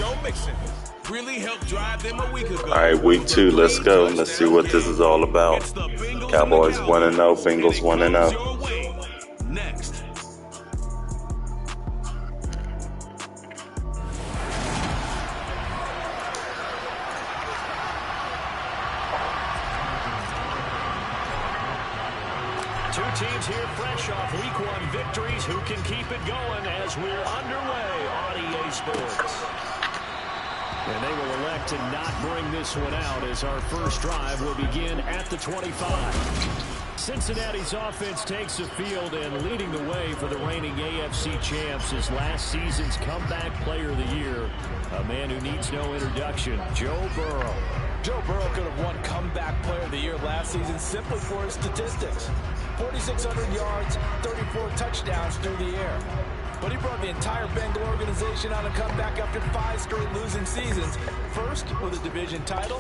Joe Mixon. Really helped drive them a week ago. All right, week 2, let's go. Let's see what this is all about. Cowboys 1-0, Bengals 1-0. Next. Two teams here fresh off week 1 victories. Who can keep it going as we're underway on EA Sports? And they will elect to not bring this one out as our first drive will begin at the 25. Cincinnati's offense takes the field, and leading the way for the reigning AFC champs is last season's comeback player of the year, a man who needs no introduction, Joe Burrow. Joe Burrow could have won comeback player of the year last season simply for his statistics. 4,600 yards, 34 touchdowns through the air. But he brought the entire Bengal organization on a comeback after 5 straight losing seasons. First with a division title,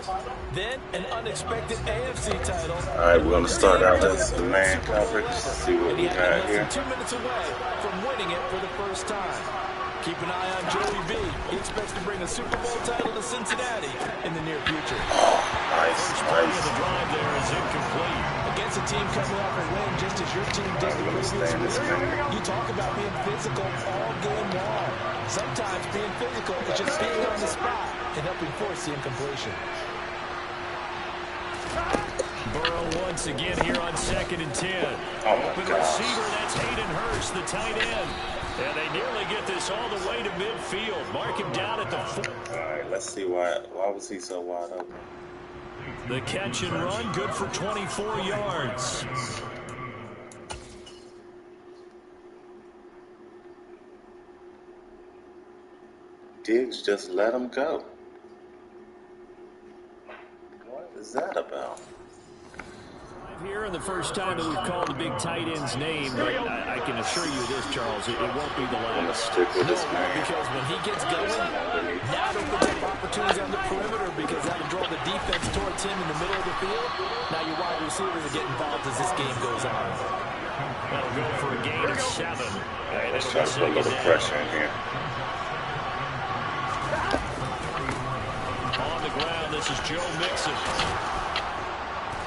then an unexpected AFC title. All right, we're going to start out as the man coverage. See what we got here. 2 minutes away from winning it for the first time. Keep an eye on Joey B. He expects to bring a Super Bowl title to Cincinnati in the near future. Nice. The drive there is incomplete. Against a team coming off a win just as your team did the previous week, you talk about being physical all game long. Sometimes being physical is just being on the spot and helping force the incompletion. Burrow once again here on 2nd and 10. Open receiver, that's Hayden Hurst, the tight end. And they nearly get this all the way to midfield. Mark him down at the 4. All right, let's see why was he so wide open. The catch and run, good for 24 yards. Diggs just let him go. What is that about? Here and the first time that we've called the big tight end's name, but I can assure you this, Charles, it won't be the last. I'm going to stick with this man. Because when he gets going, that opens up opportunities on the perimeter because that'll draw the defense towards him in the middle of the field. Now your wide receivers will get involved as this game goes on. That'll go for a gain of 7. Let's try to put a little pressure in here. On the ground, this is Joe Mixon.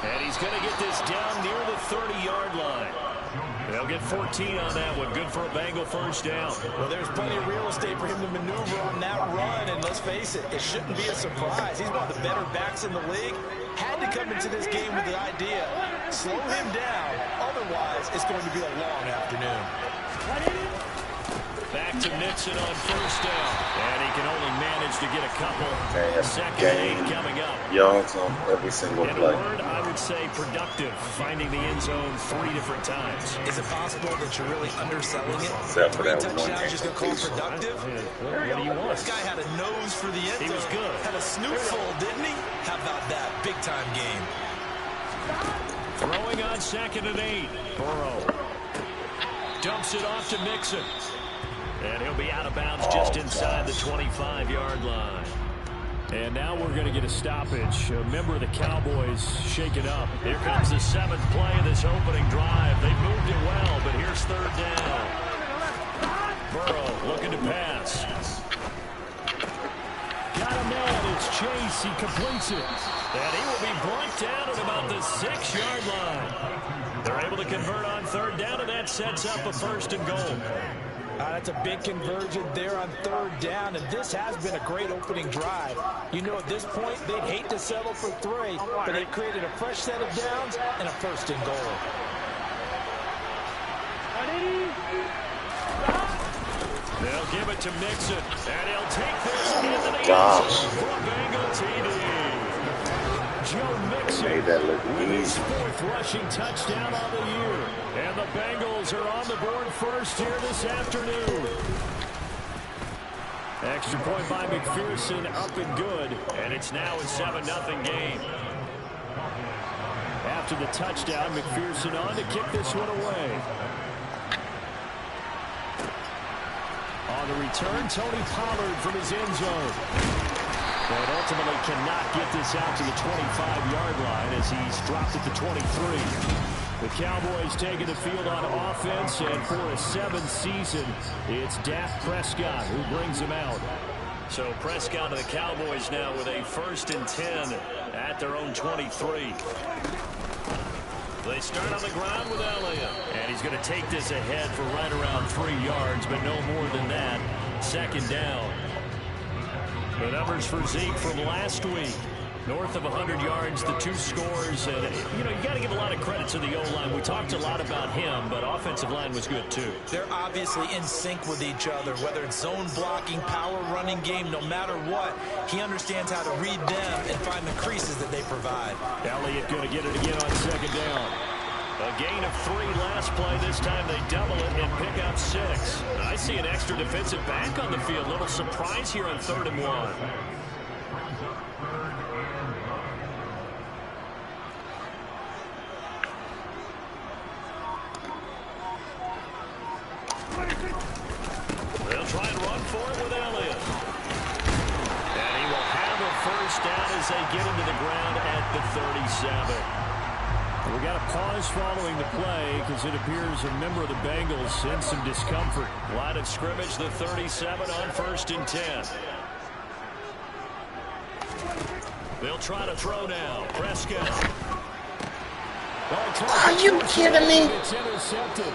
And he's going to get this down near the 30-yard line. They'll get 14 on that one. Good for a Bengal first down. Well, there's plenty of real estate for him to maneuver on that run. And let's face it, it shouldn't be a surprise. He's one of the better backs in the league. Had to come into this game with the idea, slow him down. Otherwise, it's going to be a long afternoon. Back to Mixon on first down. And he can only manage to get a couple. Second and 8 coming up. Yards on every single In play. a word, I would say productive, finding the end zone 3 different times. Is it possible that you're really underselling it? Except for 3 that one touchdowns just going to call productive? What do you want? This guy had a nose for the end zone. He was good. Had a snootful, didn't he? How about that? Big-time game. Throwing on 2nd and 8. Burrow dumps it off to Mixon. And he'll be out of bounds just inside the 25-yard line. And now we're going to get a stoppage. A member of the Cowboys shaken up. Here comes the 7th play of this opening drive. They moved it well, but here's 3rd down. Burrow looking to pass. Got a man. It's Chase. He completes it. And he will be brought down at about the 6-yard line. They're able to convert on 3rd down, and that sets up a 1st and goal. That's a big conversion there on 3rd down, and this has been a great opening drive. You know, at this point, they'd hate to settle for 3, but they've created a fresh set of downs and a 1st and goal. They'll give it to Mixon, and he'll take this into the end zone for a Bengal TD. Joe Mixon Made that look with his easy. 4th rushing touchdown of the year. And the Bengals are on the board first here this afternoon. Extra point by McPherson, up and good. And it's now a 7-0 game. After the touchdown, McPherson on to kick this one away. On the return, Tony Pollard from his end zone. But ultimately cannot get this out to the 25-yard line as he's dropped at the 23. The Cowboys taking the field on offense, and for a 7th season, it's Dak Prescott who brings him out. So Prescott of the Cowboys now with a 1st and 10 at their own 23. They start on the ground with Elliott. And he's going to take this ahead for right around 3 yards, but no more than that. 2nd down. The numbers for Zeke from last week. North of 100 yards, the 2 scores. And, you got to give a lot of credit to the O-line. We talked a lot about him, but offensive line was good, too. They're obviously in sync with each other, whether it's zone blocking, power running game, no matter what. He understands how to read them and find the creases that they provide. Elliott going to get it again on 2nd down. A gain of 3 last play. This time they double it and pick up 6. I see an extra defensive back on the field. Little surprise here on 3rd and 1. They'll try and run for it with Elliott. And he will have a 1st down as they get into the ground at the 37. We got a pause following the play because it appears a member of the Bengals in some discomfort. Line of scrimmage, the 37 on 1st and 10. They'll try to throw now. Prescott. Are you kidding me? It's intercepted.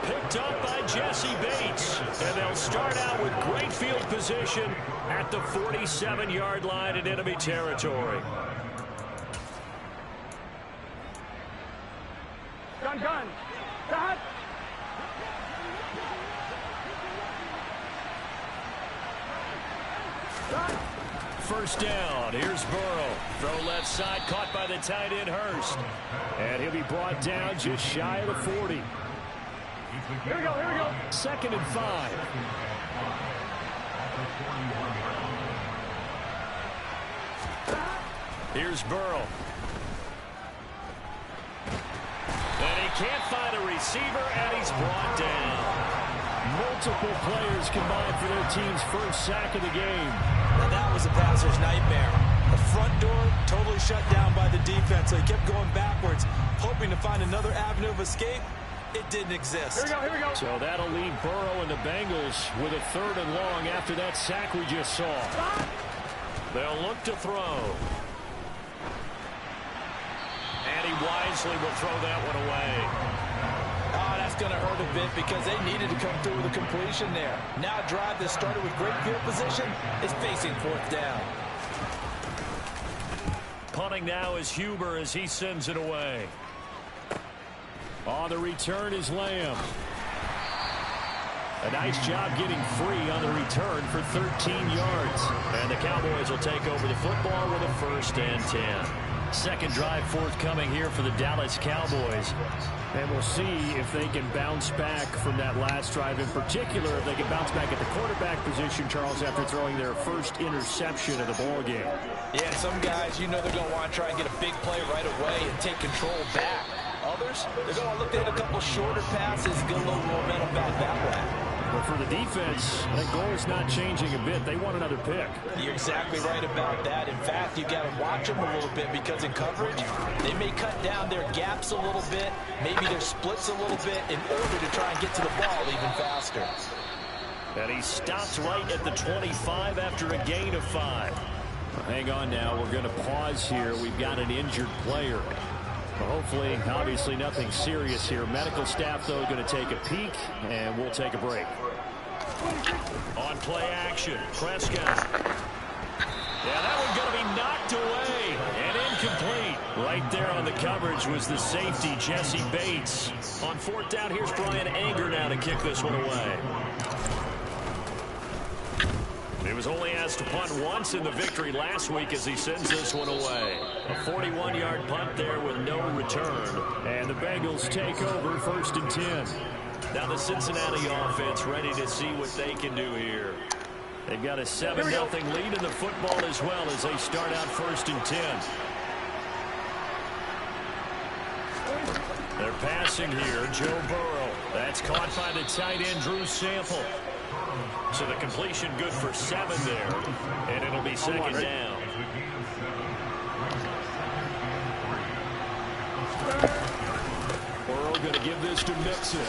Picked up by Jesse Bates. And they'll start out with great field position at the 47-yard line in enemy territory. Gun. Cut. 1st down. Here's Burrow. Throw left side. Caught by the tight end, Hurst. And he'll be brought down just shy of the 40. Here we go. 2nd and 5. Here's Burrow. And he can't find a receiver, and he's brought down. Multiple players combined for their team's 1st sack of the game. Now that was a passer's nightmare. The front door totally shut down by the defense, so he kept going backwards, hoping to find another avenue of escape. It didn't exist. Here we go. So that'll leave Burrow and the Bengals with a 3rd and long after that sack we just saw. They'll look to throw. And he wisely will throw that one away. Oh, that's going to hurt a bit because they needed to come through with a completion there. Now a drive that started with great field position is facing 4th down. Punting now is Huber as he sends it away. On the return is Lamb. A nice job getting free on the return for 13 yards. And the Cowboys will take over the football with a 1st and 10. 2nd drive forthcoming here for the Dallas Cowboys. And we'll see if they can bounce back from that last drive. In particular, if they can bounce back at the quarterback position, Charles, after throwing their 1st interception of the ball game. Yeah, some guys, they're going to want to try and get a big play right away and take control back. Others, they're going to look at a couple shorter passes, get a little momentum back that way. But for the defense, that goal is not changing a bit. They want another pick. You're exactly right about that. In fact, you got to watch them a little bit because in coverage, they may cut down their gaps a little bit, maybe their splits a little bit in order to try and get to the ball even faster. And he stops right at the 25 after a gain of 5. Hang on now. We're going to pause here. We've got an injured player. Well, hopefully, obviously nothing serious here. Medical staff, though, going to take a peek, and we'll take a break. On play action, Prescott. Yeah, that one's going to be knocked away and incomplete. Right there on the coverage was the safety, Jesse Bates. On 4th down, here's Brian Anger now to kick this one away. He was only asked to punt once in the victory last week as he sends this one away. A 41-yard punt there with no return. And the Bengals take over 1st and 10. Now the Cincinnati offense ready to see what they can do here. They've got a 7-0 lead in the football as well as they start out 1st and 10. They're passing here. Joe Burrow. That's caught by the tight end, Drew Sample. So the completion good for 7 there. And it'll be 2nd down. Burrow going to give this to Mixon.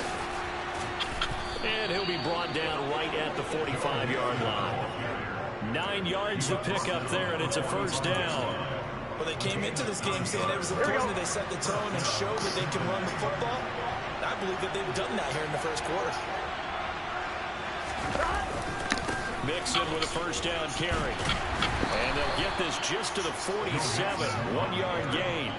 And he'll be brought down right at the 45-yard line. 9 yards to pick up there, and it's a first down. Well, they came into this game saying it was important that they set the tone and show that they can run the football. I believe that they've done that here in the first quarter. Mixon with a first down carry. And they'll get this just to the 47. 1-yard gain.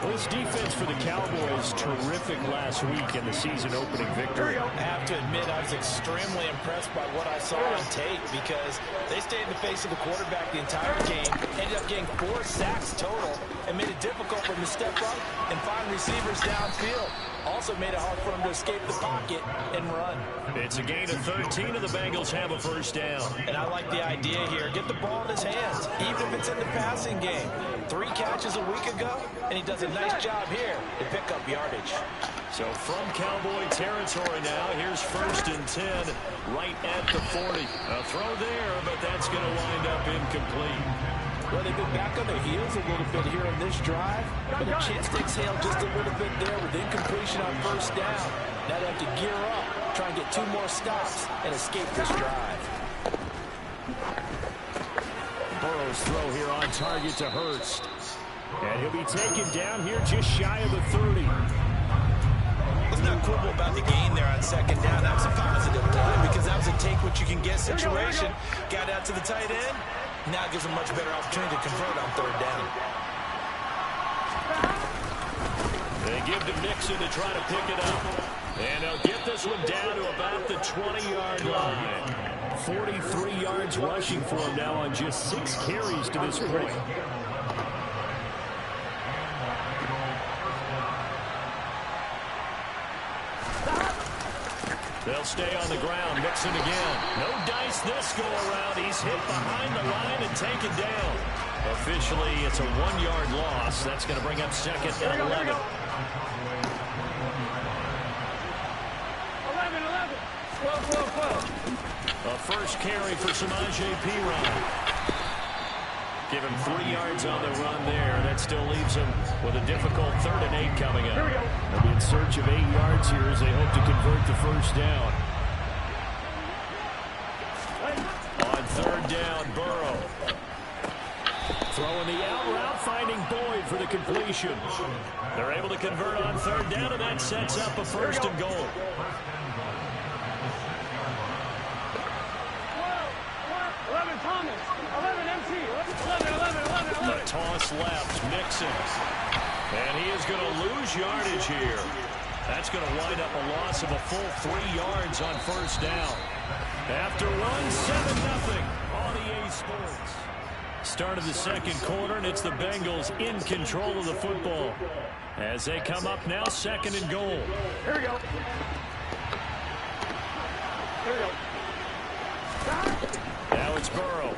Well, this defense for the Cowboys, terrific last week in the season-opening victory. I have to admit, I was extremely impressed by what I saw on tape because they stayed in the face of the quarterback the entire game, ended up getting 4 sacks total, and made it difficult for him to step up and find receivers downfield. Also made it hard for him to escape the pocket and run. It's a gain of 13, and the Bengals have a first down. And I like the idea here. Get the ball in his hands, even if it's in the passing game. 3 catches a week ago, and he does a nice job here to pick up yardage. So from Cowboy territory now, here's 1st and 10 right at the 40. A throw there, but that's going to wind up incomplete. Well, they've been back on their heels a little bit here on this drive, but a chance to exhale just a little bit there with incompletion on first down. Now they have to gear up, try and get 2 more stops and escape this drive. Burrow's throw here on target to Hurst. And he'll be taken down here just shy of the 30. Let's not quibble about the gain there on 2nd down. That was a positive play because that was a take-what-you-can-get situation. Got out to the tight end. Now gives them much better opportunity to convert on 3rd down. They give to Mixon to try to pick it up. And they'll get this one down to about the 20-yard line. 43 yards rushing for him now on just 6 carries to this point. They'll stay on the ground. Mixon again. No dice this go-around. He's hit behind the line and taken down. Officially, it's a 1-yard loss. That's going to bring up 2nd and 11. 11. 12. A first carry for Samaje Perine. Give him 3 yards on the run there. That still leaves him with a difficult 3rd and 8 coming up. They'll be in search of 8 yards here as they hope to convert the first down. On 3rd down, Burrow. Throwing the out route, finding Boyd for the completion. They're able to convert on 3rd down, and that sets up a 1st and goal. 11 Thomas. 11 MC. 11. A toss left, Mixon. And he is going to lose yardage here. That's going to wind up a loss of a full 3 yards on 1st down. After one, 7-0 on EA Sports. Start of the 2nd quarter, and it's the Bengals in control of the football. As they come up now, 2nd and goal. Here we go. Now it's Burrow.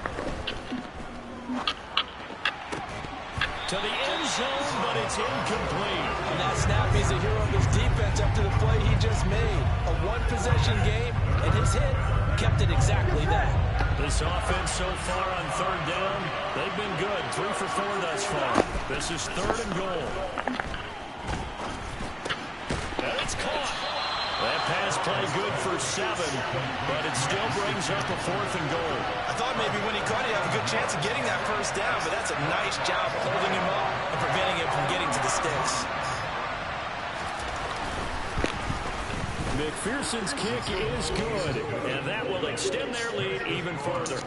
To the end zone, but it's incomplete. On that snap, he's a hero of his defense after the play he just made. A 1-possession game, and his hit kept it exactly that. This offense so far on 3rd down, they've been good. 3 for 4 thus far. This is 3rd and goal. And it's caught. That pass play good for 7, but it still brings up a 4th and goal. I thought maybe when he caught it, he had a good chance of getting that first down, but that's a nice job holding him up and preventing him from getting to the sticks. McPherson's kick is good, and that will extend their lead even further.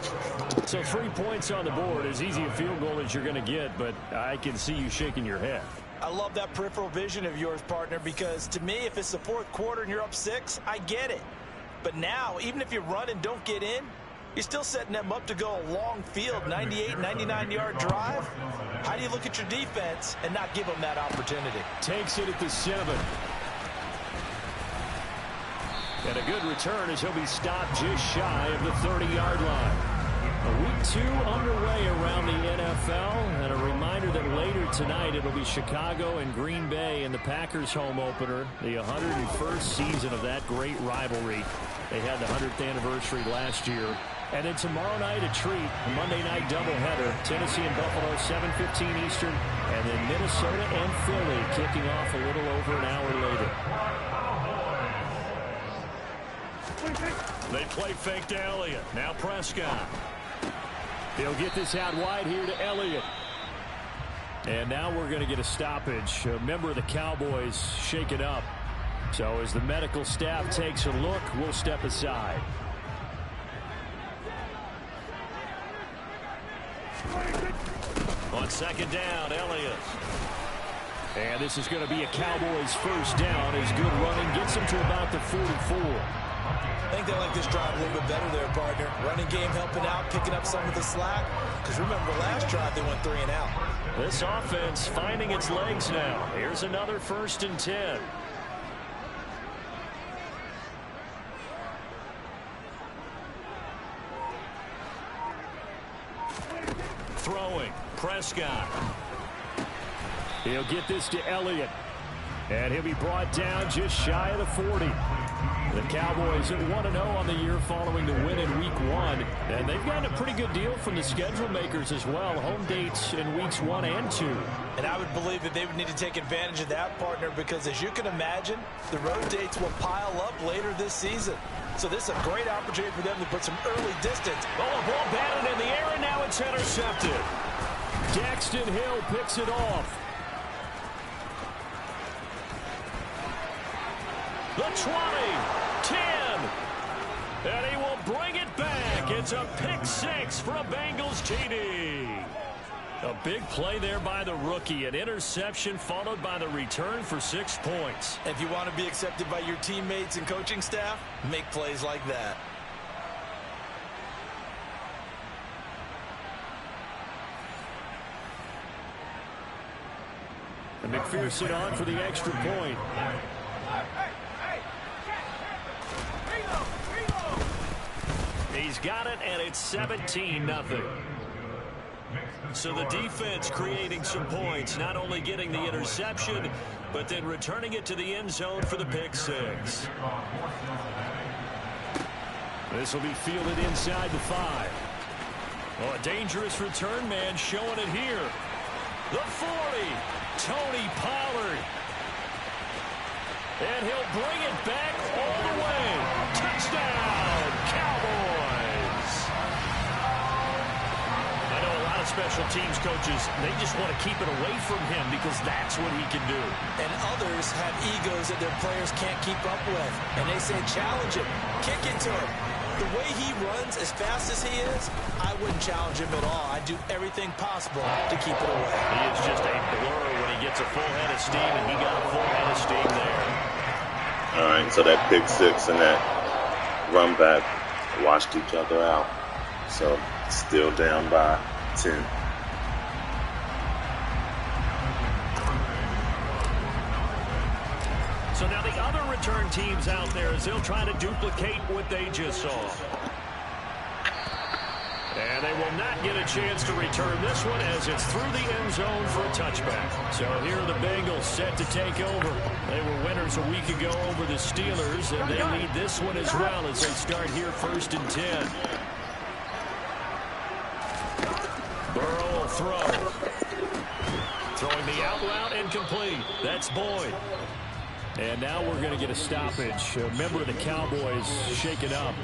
So 3 points on the board, as easy a field goal as you're going to get, but I can see you shaking your head. I love that peripheral vision of yours, partner, because to me, if it's the 4th quarter and you're up 6, I get it. But now, even if you run and don't get in, you're still setting them up to go a long field, 98, 99-yard drive. How do you look at your defense and not give them that opportunity? Takes it at the 7. And a good return as he'll be stopped just shy of the 30-yard line. Week 2 underway around the NFL, and a reminder that later tonight it'll be Chicago and Green Bay in the Packers home opener, the 101st season of that great rivalry. They had the 100th anniversary last year. And then tomorrow night a treat, a Monday night doubleheader, Tennessee and Buffalo, 7:15 Eastern, and then Minnesota and Philly kicking off a little over an hour later. They play fake to Elliott. Now Prescott. He'll get this out wide here to Elliott. And now we're going to get a stoppage. A member of the Cowboys shaken up. So as the medical staff takes a look, we'll step aside. On second down, Elliott. And this is going to be a Cowboys first down as good running gets them to about the 44. I think they like this drive a little bit better there, partner. Running game helping out, picking up some of the slack. Because remember, last drive they went 3 and out. This offense finding its legs now. Here's another 1st and 10. Throwing, Prescott. He'll get this to Elliott. And he'll be brought down just shy of the 40. The Cowboys at 1-0 on the year following the win in Week 1. And they've gotten a pretty good deal from the schedule makers as well. Home dates in Weeks 1 and 2. And I would believe that they would need to take advantage of that, partner, because as you can imagine, the road dates will pile up later this season. So this is a great opportunity for them to put some early distance. Oh, ball batted in the air, and now it's intercepted. Daxton Hill picks it off. The 20, 10, and he will bring it back. It's a pick 6 for a Bengals TD. A big play there by the rookie. An interception followed by the return for 6 points. If you want to be accepted by your teammates and coaching staff, make plays like that. And McPherson on for the extra point. He's got it, and it's 17-0. So the defense creating some points, not only getting the interception, but then returning it to the end zone for the pick 6. This will be fielded inside the 5. Oh, a dangerous return man showing it here. The 40, Tony Pollard. And he'll bring it back all the way. Touchdown, Cowboys. I know a lot of special teams coaches, they just want to keep it away from him because that's what he can do. And others have egos that their players can't keep up with. And they say, challenge him, kick it to him. The way he runs as fast as he is, I wouldn't challenge him at all. I'd do everything possible to keep it away. He is just a blur when he gets a full head of steam, and he got a full head of steam there. All right, so that pick 6 and that run back washed each other out. So still down by 10. So now the other return teams out there as they'll try to duplicate what they just saw. And they will not get a chance to return this one as it's through the end zone for a touchback. So here are the Bengals set to take over. They were winners a week ago over the Steelers, and they lead this one as well as they start here 1st and 10. Burrow will throw. Throwing the out route incomplete. That's Boyd. And now we're going to get a stoppage. A member of the Cowboys shaken up.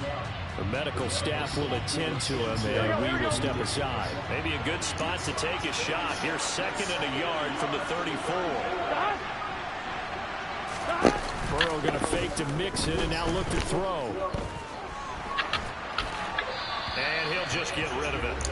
The medical staff will attend to him, and we will step aside. Maybe a good spot to take a shot. Here's 2nd and a yard from the 34. Burrow going to fake to mix it and now look to throw. And he'll just get rid of it.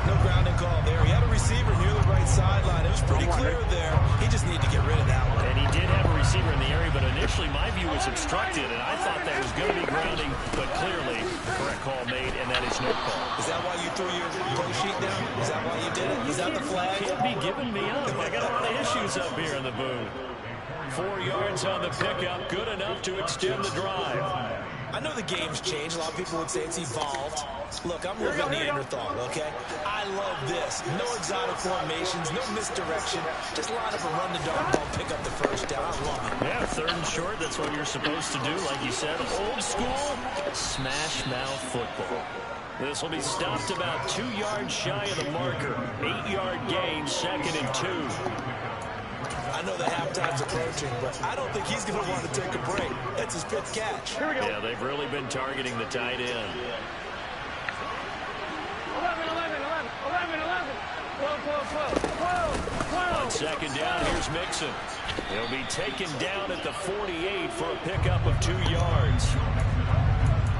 No grounding call there. He had a receiver near the right sideline. It was pretty clear there. He just needed to get rid of that one. And he did have a receiver in the area, but initially my view was obstructed, and I thought that was going to be grounding, but clearly the correct call made, and that is no call. Is that why you threw your play sheet down? Is that why you did it? Is that the flag? Can't be giving me up. I got a lot of issues up here in the booth. 4 yards on the pickup, good enough to extend the drive. I know the game's changed. A lot of people would say it's evolved. Look, I'm living Neanderthal, okay? I love this. No exotic formations, no misdirection. Just line up and run the dog ball, pick up the first down. I love it. Yeah, 3rd and short, that's what you're supposed to do. Like you said, old school, smash mouth football. This will be stopped about 2 yards shy of the marker. 8-yard gain, 2nd and 2. I know the halftime's approaching, but I don't think he's going to want to take a break. That's his 5th catch. Yeah, they've really been targeting the tight end. 11, 11. On second down, here's Mixon. He'll be taken down at the 48 for a pickup of 2 yards.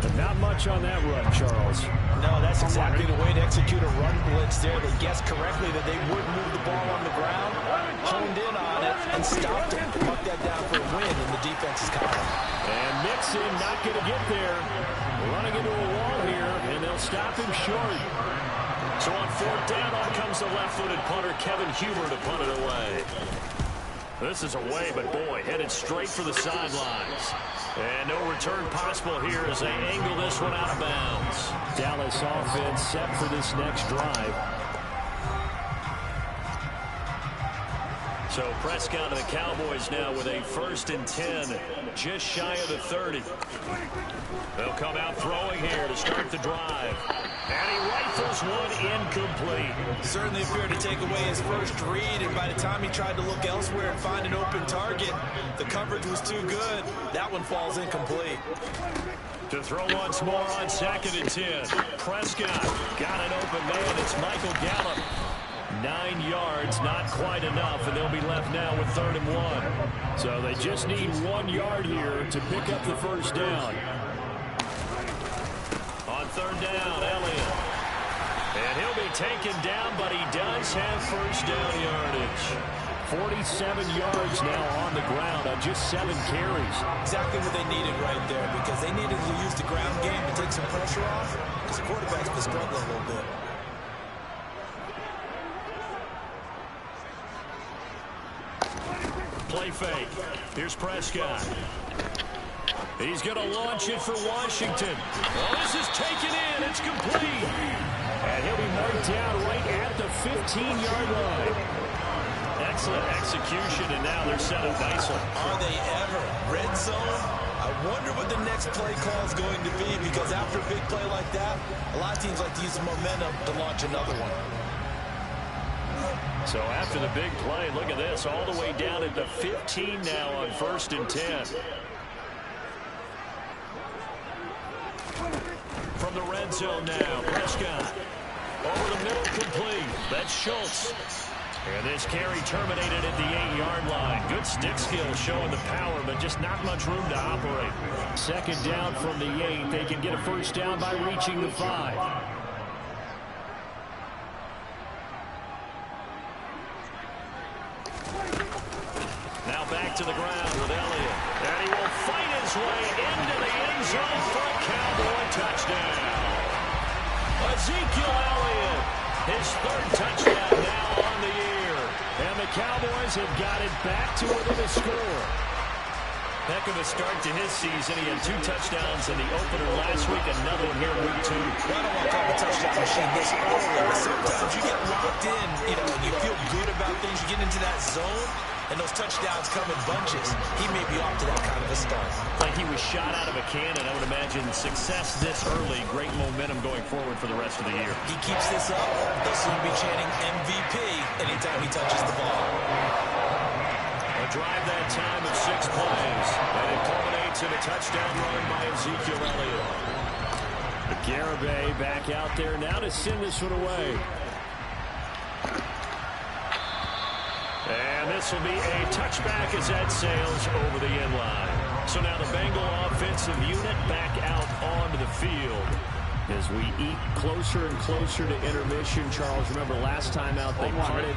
But not much on that run, Charles. No, that's exactly the way to execute a run blitz there. They guessed correctly that they would move the ball on the ground, honed in on it, and stopped it. Mark that down for a win in the defense's column. And Mixon not going to get there. Running into a wall here, and they'll stop him short. So on fourth down, on comes the left-footed punter, Kevin Huber, to punt it away. This is away, but boy, headed straight for the sidelines. And no return possible here as they angle this one out of bounds. Dallas offense set for this next drive. So Prescott and the Cowboys now with a 1st and 10, just shy of the 30. They'll come out throwing here to start the drive. And he rifles one incomplete. Certainly appeared to take away his first read, and by the time he tried to look elsewhere and find an open target, the coverage was too good. That one falls incomplete. To throw once more on 2nd and 10. Prescott got an open man. It's Michael Gallup. 9 yards, not quite enough, and they'll be left now with 3rd and 1. So they just need 1 yard here to pick up the first down. On 3rd down, Elliott. And he'll be taken down, but he does have first down yardage. 47 yards now on the ground on just 7 carries. Exactly what they needed right there, because they needed to use the ground game to take some pressure off, because the quarterback's been struggling a little bit. Play fake. Here's Prescott. He's going to launch it for Washington. Well, this is taken in. It's complete. And he'll be marked down right at the 15-yard line. Excellent execution, and now they're set up nicely. Are they ever? Red zone? I wonder what the next play call is going to be, because after a big play like that, a lot of teams like to use the momentum to launch another one. So after the big play, look at this, all the way down at the 15 now on 1st and 10. From the red zone now, Prescott. Over the middle, complete. That's Schultz. And this carry terminated at the 8-yard line. Good stick skill showing the power, but just not much room to operate. 2nd down from the 8. They can get a first down by reaching the 5. Now back to the ground with Elliott. And he will fight his way into the end zone for a Cowboy touchdown. Ezekiel Elliott, his 3rd touchdown now on the year. And the Cowboys have got it back to within a score. Heck of a start to his season. He had 2 touchdowns in the opener last week, another one here in week 2. Well, I don't want to call him a touchdown machine this early, but sometimes you get locked in, and you feel good about things. You get into that zone, and those touchdowns come in bunches. He may be off to that kind of a start. Like he was shot out of a cannon. I would imagine success this early, great momentum going forward for the rest of the year. He keeps this up, they'll soon be chanting MVP anytime he touches the ball. A drive that time of 6 plays, and it culminates in a touchdown run by Ezekiel Elliott. Garibay back out there now to send this one away. And this will be a touchback as that sails over the end line. So now the Bengal offensive unit back out onto the field. As we eat closer and closer to intermission, Charles, remember last time out they punted.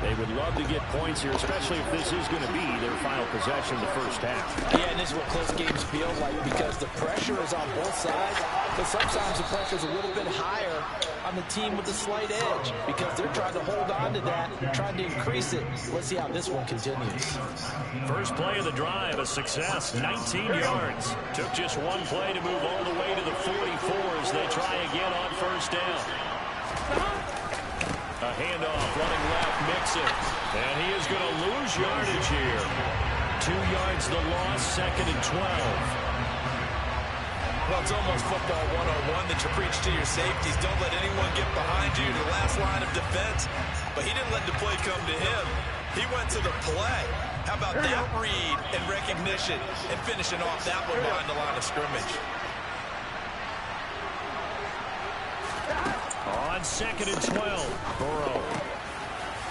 They would love to get points here, especially if this is going to be their final possession of the first half. Yeah, and this is what close games feel like, because the pressure is on both sides, but sometimes the pressure is a little bit higher on the team with the slight edge, because they're trying to hold on to that, trying to increase it. Let's see how this one continues. First play of the drive, a success, 19 yards. Took just one play to move all the way to the 44 as they try again on first down. A handoff, running left, Mixon. And he is going to lose yardage here. 2 yards the loss, 2nd and 12. Well, it's almost football 101 that you preach to your safeties. Don't let anyone get behind you, the last line of defense. But he didn't let the play come to him. He went to the play. How about that read and recognition and finishing off that one behind the line of scrimmage? On 2nd and 12, Burrow.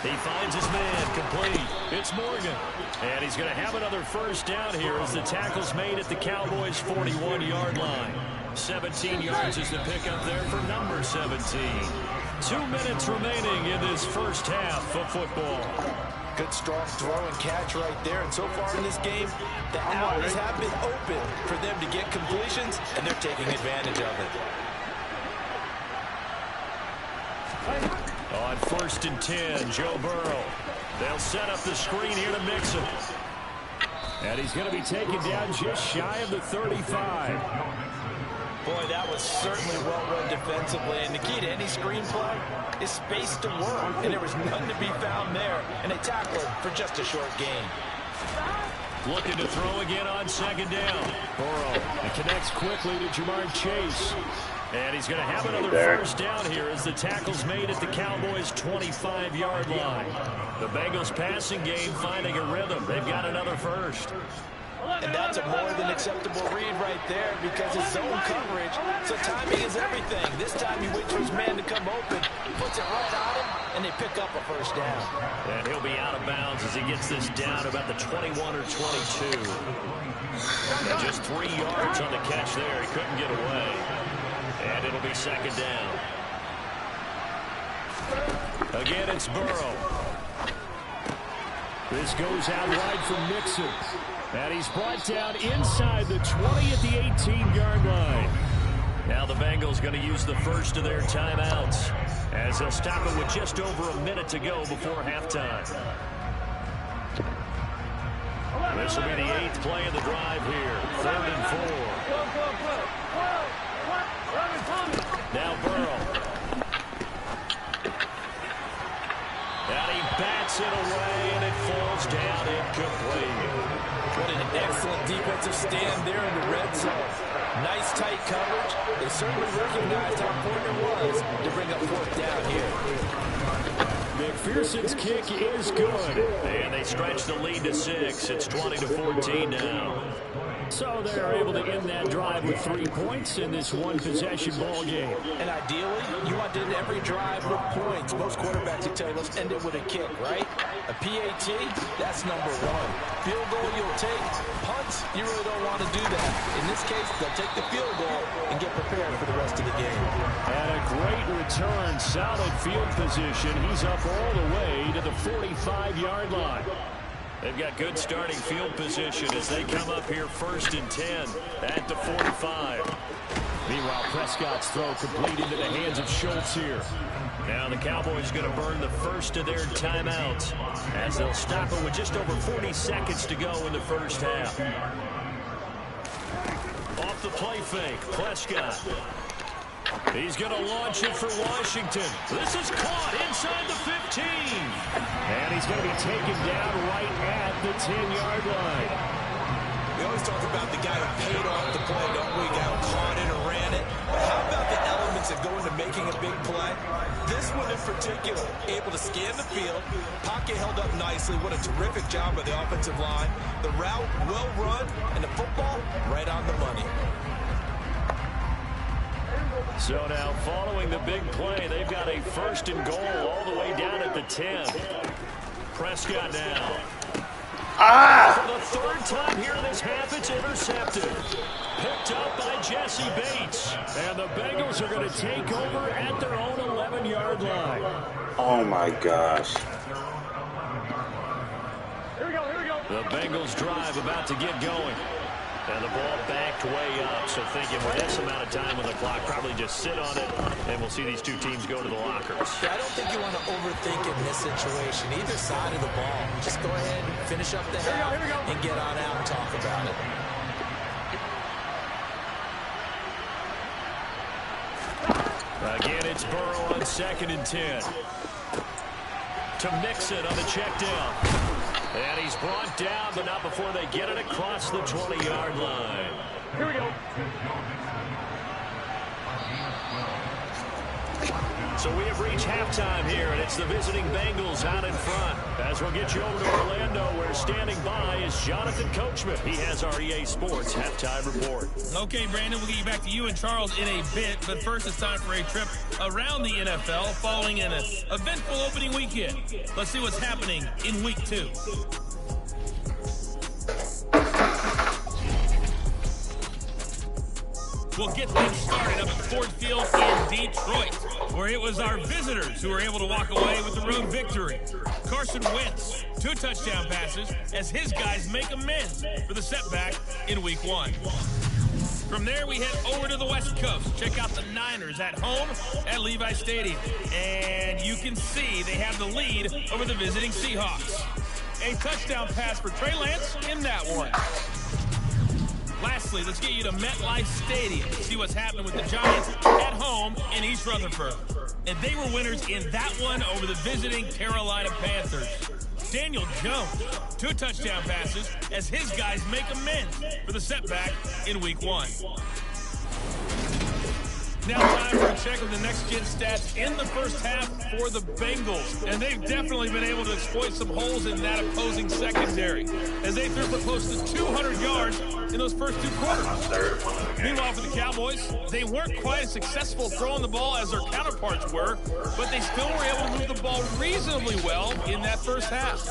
He finds his man, complete. It's Morgan. And he's going to have another first down here as the tackle's made at the Cowboys' 41-yard line. 17 yards is the pickup there for number 17. 2 minutes remaining in this first half of football. Good, strong throw and catch right there. And so far in this game, the alleys have been open for them to get completions, and they're taking advantage of it. On 1st and 10, Joe Burrow. They'll set up the screen here to Mixon. And he's going to be taken down just shy of the 35. Boy, that was certainly well run defensively. And the key to any screenplay is space to work. And there was none to be found there. And they tackled for just a short gain. Looking to throw again on 2nd down. Burrow. It connects quickly to Jamar Chase. And he's going to have another first down here as the tackle's made at the Cowboys' 25-yard line. The Bengals passing game finding a rhythm. They've got another first. And that's a more than acceptable read right there because it's zone coverage, so timing is everything. This time he waits for his man to come open, puts it right on him, and they pick up a first down. And he'll be out of bounds as he gets this down about the 21 or 22. And just 3 yards on the catch there. He couldn't get away. And it'll be 2nd down. Again, it's Burrow. This goes out wide for Mixon. And he's brought down inside the 20 at the 18-yard line. Now the Bengals going to use the first of their timeouts as they'll stop it with just over a minute to go before halftime. This will be the 8th play of the drive here. 3rd and 4. Now Burrow. And he bats it away, and it falls down incomplete. What an excellent defensive stand there in the red zone. Nice tight coverage. They certainly recognized how important it was to bring up 4th down here. McPherson's kick is good. And they stretch the lead to 6. It's 20-14 now. So they're able to end that drive with 3 points in this one-possession ball game. And ideally, you want to end every drive with points. Most quarterbacks will tell you, let's end it with a kick, right? A PAT, that's number 1. Field goal you'll take. Punts, you really don't want to do that. In this case, they'll take the field goal and get prepared for the rest of the game. And a great return, solid field position. He's up all the way to the 45-yard line. They've got good starting field position as they come up here 1st and 10 at the 45. Meanwhile, Prescott's throw complete into the hands of Schultz here. Now the Cowboys going to burn the first of their timeouts as they'll stop it with just over 40 seconds to go in the first half. Off the play fake, Prescott. He's going to launch it for Washington. This is caught inside the 15. And he's going to be taken down right at the 10-yard line. We always talk about the guy who paid off the play, don't we? Guy who caught it or ran it. But how about the elements that go into making a big play? This one in particular, able to scan the field. Pocket held up nicely. What a terrific job by the offensive line. The route well run, and the football right on the money. So now, following the big play, they've got a 1st and goal all the way down at the 10. Prescott now. For the 3rd time here in this half, it's intercepted. Picked up by Jesse Bates. And the Bengals are going to take over at their own 11-yard line. Oh, my gosh. Here we go, here we go. The Bengals drive about to get going. And the ball backed way up, so thinking with this amount of time on the clock, probably just sit on it, and we'll see these two teams go to the lockers. Yeah, I don't think you want to overthink in this situation, either side of the ball. Just go ahead and finish up the half and get on out and talk about it. Again, it's Burrow on 2nd and 10. To Mixon on the check down. And he's brought down, but not before they get it across the 20-yard line. Here we go. So we have reached halftime here, and it's the visiting Bengals out in front. As we'll get you over to Orlando, where standing by is Jonathan Coachman. He has our EA Sports halftime report. Okay, Brandon, we'll get you back to you and Charles in a bit, but first it's time for a trip around the NFL following an eventful opening weekend. Let's see what's happening in Week 2. We'll get things started up at Ford Field in Detroit, where it was our visitors who were able to walk away with the road victory. Carson Wentz, 2 touchdown passes as his guys make amends for the setback in Week 1. From there, we head over to the West Coast. Check out the Niners at home at Levi Stadium. And you can see they have the lead over the visiting Seahawks. A touchdown pass for Trey Lance in that one. Lastly, let's get you to MetLife Stadium to see what's happening with the Giants at home in East Rutherford. And they were winners in that one over the visiting Carolina Panthers. Daniel Jones, 2 touchdown passes as his guys make amends for the setback in Week 1. Now time for a check of the next-gen stats in the first half for the Bengals. And they've definitely been able to exploit some holes in that opposing secondary, as they threw for close to 200 yards in those first 2 quarters. Meanwhile, for the Cowboys, they weren't quite as successful throwing the ball as their counterparts were, but they still were able to move the ball reasonably well in that first half.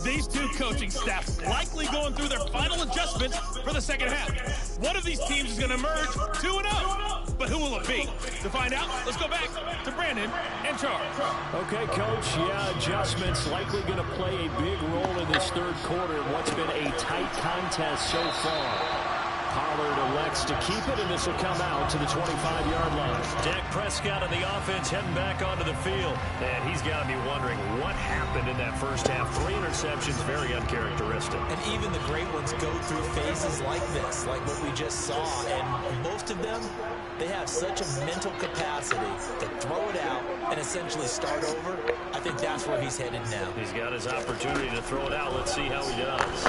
These 2 coaching staffs likely going through their final adjustments for the second half. One of these teams is going to emerge 2-0. But who will it be? To find out, let's go back to Brandon and Charles. Okay, Coach. Yeah, adjustments likely going to play a big role in this third quarter in what's been a tight contest so far. Pollard elects to keep it, and this will come out to the 25-yard line. Dak Prescott and the offense heading back onto the field. And he's got to be wondering what happened in that first half. 3 interceptions, very uncharacteristic. And even the great ones go through phases like this, like what we just saw. And most of them, they have such a mental capacity to throw it out and essentially start over. I think that's where he's headed now. He's got his opportunity to throw it out. Let's see how he does.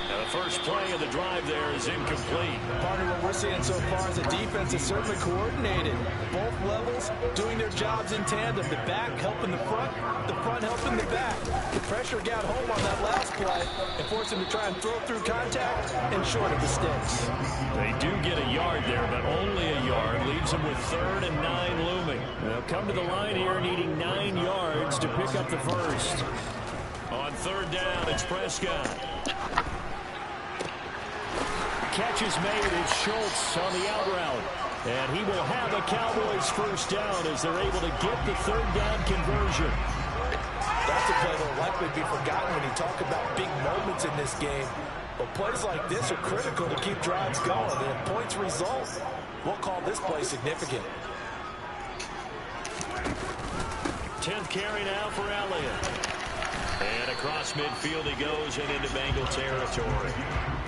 The first play of the drive there is incomplete. Partner, what we're seeing so far is the defense is certainly coordinated. Both levels doing their jobs in tandem. The back helping the front helping the back. The pressure got home on that last play and forced him to try and throw through contact and short of the sticks. They do get a yard there, but only a yard. Leaves them with 3rd and 9 looming. They'll come to the line here needing 9 yards to pick up the first. On 3rd down, it's Prescott. Catch is made. It's Schultz on the out route. And he will have a Cowboys first down as they're able to get the 3rd down conversion. That's a play that will likely be forgotten when you talk about big moments in this game. But plays like this are critical to keep drives going. And if points result, we'll call this play significant. 10th carry now for Elliott. And across midfield he goes and into Bengal territory.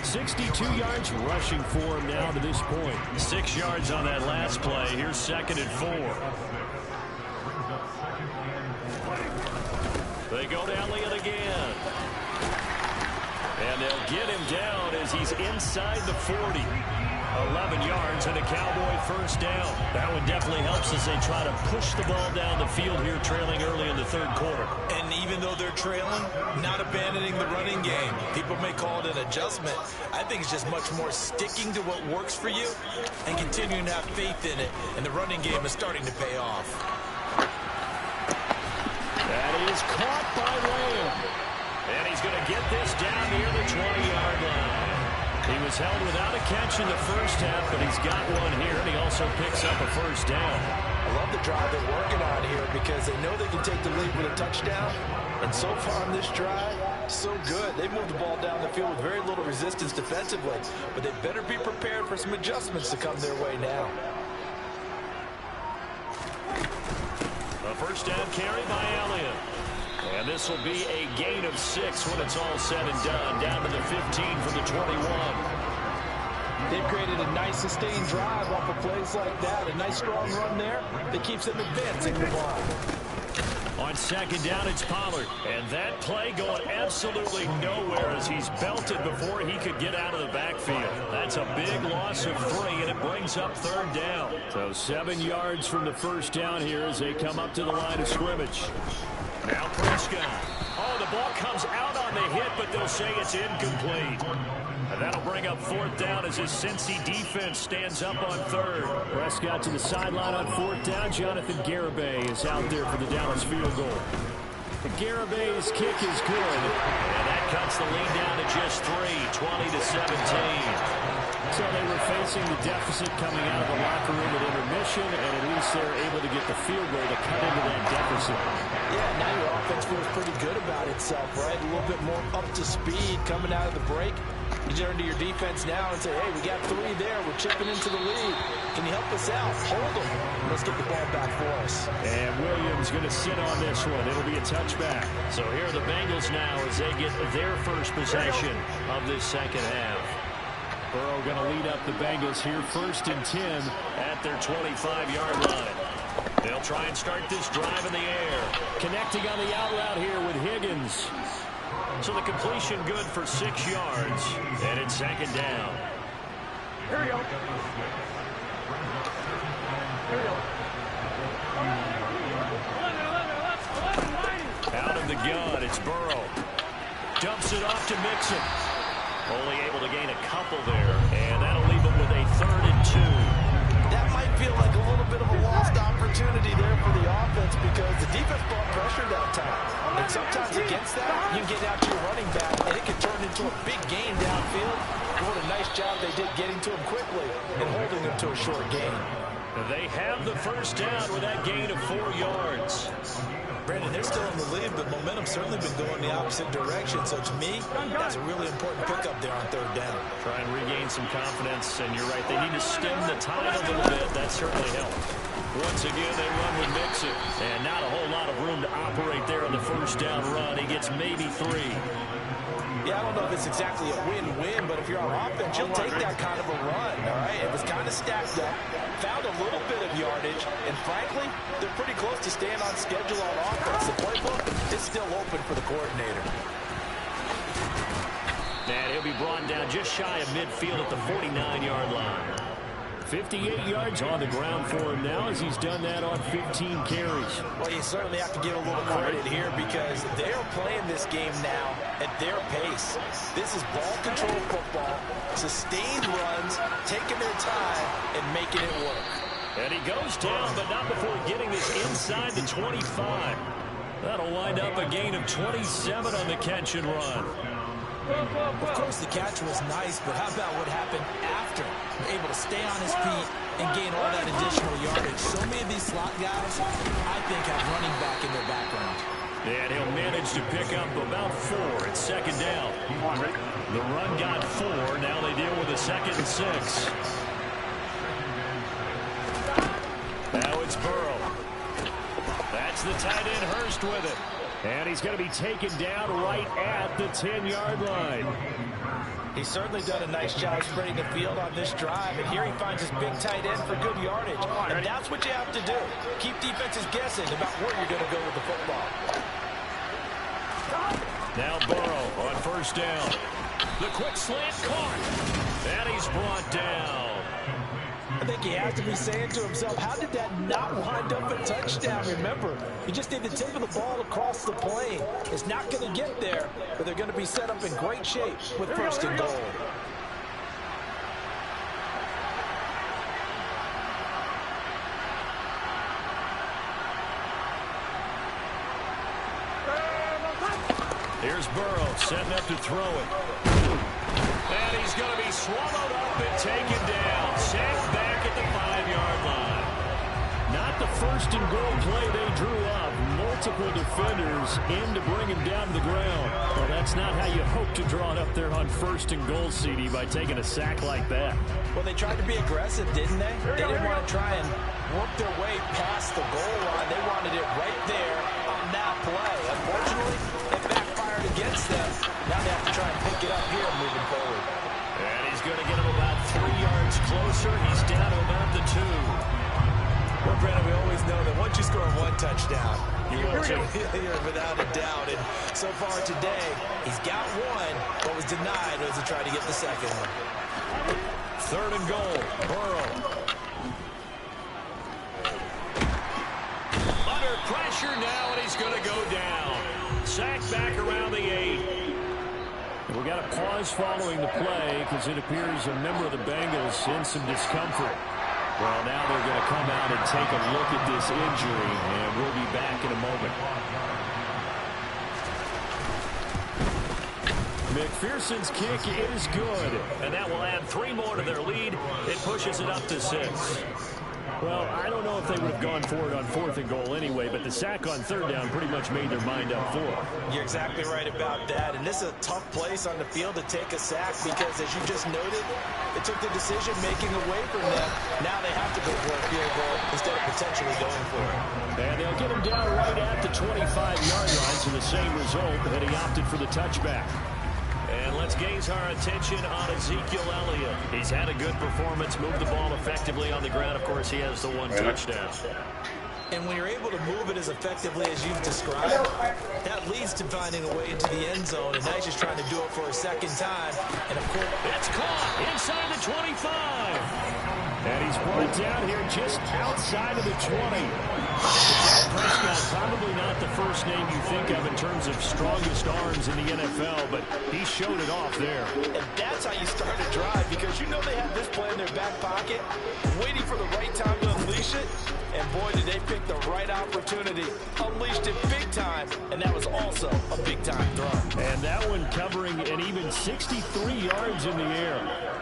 62 yards rushing for him now to this point. 6 yards on that last play. Here's 2nd and 4. They go to Elliott again. And they'll get him down as he's inside the 40. 11 yards and a Cowboy first down. That one definitely helps as they try to push the ball down the field here, trailing early in the 3rd quarter. And even though they're trailing, not abandoning the running game. People may call it an adjustment. I think it's just much more sticking to what works for you and continuing to have faith in it. And the running game is starting to pay off. That is caught by Lamb. And he's going to get this down near the 20-yard line. He was held without a catch in the first half, but he's got one here, and he also picks up a first down. I love the drive they're working on here because they know they can take the lead with a touchdown. And so far on this drive, so good. They moved the ball down the field with very little resistance defensively, but they better be prepared for some adjustments to come their way now. A first down carry by Elliott. And this will be a gain of 6 when it's all said and done. Down to the 15 from the 21. They've created a nice sustained drive off of plays like that. A nice strong run there that keeps them advancing the ball. On second down, it's Pollard. And that play going absolutely nowhere as he's belted before he could get out of the backfield. That's a big loss of 3, and it brings up third down. So 7 yards from the first down here as they come up to the line of scrimmage. Now Prescott. Oh, the ball comes out on the hit, but they'll say it's incomplete. And that'll bring up fourth down as his Cincy defense stands up on third. Prescott to the sideline on fourth down. Jonathan Garibay is out there for the Dallas field goal. Garibay's kick is good. And that cuts the lead down to just 3, 20-17. So they were facing the deficit coming out of the locker room at intermission, and at least they're able to get the field goal to cut into that deficit. Yeah, now your offense feels pretty good about itself, right? A little bit more up to speed coming out of the break. You turn to your defense now and say, hey, we got 3 there. We're chipping into the lead. Can you help us out? Hold them. Let's get the ball back for us. And Williams going to sit on this one. It'll be a touchback. So here are the Bengals now as they get their first possession of this second half. Burrow going to lead up the Bengals here, 1st and 10 at their 25-yard line. They'll try and start this drive in the air. Connecting on the out route here with Higgins. So the completion good for 6 yards, and it's second down. Here we go. Here we go. 11, Out of the gun, it's Burrow. Dumps it off to Mixon. Only able to gain a couple there, and that'll leave him with a 3rd and 2. That might feel like a little bit of a lost opportunity there for the offense because the defense brought pressure that time. And sometimes against that, you get out to your running back, and it can turn into a big gain downfield. What a nice job they did getting to him quickly and holding him to a short gain. They have the first down with that gain of 4 yards. Brandon, they're still in the lead, but momentum's certainly been going the opposite direction. So to me, that's a really important pickup there on 3rd down. Try and regain some confidence, and you're right, they need to stem the tide a little bit. That certainly helped. Once again, they run with Mixon, and not a whole lot of room to operate there on the first down run. He gets maybe 3. Yeah, I don't know if it's exactly a win-win, but if you're on offense, you'll take that kind of a run, all right? It was kind of stacked up, found a little bit of yardage, and frankly, they're pretty close to staying on schedule on offense. The playbook is still open for the coordinator. And he'll be brought down just shy of midfield at the 49-yard line. 58 yards on the ground for him now as he's done that on 15 carries. Well, you certainly have to give a little credit here because they're playing this game now at their pace. This is ball control football, sustained runs, taking their time, and making it work. And he goes down, but not before getting this inside the 25. That'll wind up a gain of 27 on the catch and run. Of course, the catch was nice, but how about what happened after? Able to stay on his feet and gain all that additional yardage. So many of these slot guys, I think, have running back in their background. And he'll manage to pick up about 4 at second down. The run got 4. Now they deal with a 2nd and 6. Now it's Burrow. That's the tight end Hurst with it. And he's going to be taken down right at the 10-yard line. He's certainly done a nice job spreading the field on this drive, and here he finds his big tight end for good yardage. And that's what you have to do. Keep defenses guessing about where you're going to go with the football. Now Burrow on first down. The quick slant caught. And he's brought down. I think he has to be saying to himself, how did that not wind up a touchdown? Remember, you just need the tip of the ball across the plane. It's not going to get there, but they're going to be set up in great shape with 1st and goal. Here's Burrow setting up to throw it. And he's going to be swallowed up and taken down. Sacked back at the 5-yard line. Not the 1st and goal play they drew up. Multiple defenders in to bring him down to the ground. Well, that's not how you hope to draw it up there on 1st and goal, CD, by taking a sack like that. Well, they tried to be aggressive, didn't they? They didn't want to try and work their way past the goal line. They wanted it right there on that play. Unfortunately, it backfired against them. Now they have to try and pick it up here moving forward. And he's going to get him about 3 yards closer. He's down to about the 2. Well, Brandon, we always know that once you scoring one touchdown. You will too. Without a doubt. And so far today, he's got one, but was denied as he tried to get the second one. 3rd and goal. Burrow. Under pressure now, and he's going to go down. Sacked back around the 8. We got a pause following the play because it appears a member of the Bengals in some discomfort. Well, now they're going to come out and take a look at this injury, and we'll be back in a moment. McPherson's kick is good. And that will add 3 more to their lead. It pushes it up to 6. Well, I don't know if they would have gone for it on 4th and goal anyway, but the sack on 3rd down pretty much made their mind up for it. You're exactly right about that. And this is a tough place on the field to take a sack because, as you just noted, it took the decision-making away from them. Now they have to go for a field goal instead of potentially going for it. And they'll get him down right at the 25-yard line, so the same result, that he opted for the touchback. And let's gaze our attention on Ezekiel Elliott. He's had a good performance, moved the ball effectively on the ground. Of course, he has the 1 touchdown. And when you're able to move it as effectively as you've described, that leads to finding a way into the end zone. And now he's just trying to do it for a second time. And, of course, it's caught inside the 25. And he's brought down here just outside of the 20. Dak Prescott, probably not the first name you think of in terms of strongest arms in the NFL, but he showed it off there. And that's how you start a drive, because you know they have this play in their back pocket, waiting for the right time to unleash it. And boy, did they pick the right opportunity. Unleashed it big time, and that was also a big-time throw. And that one covering an even 63 yards in the air.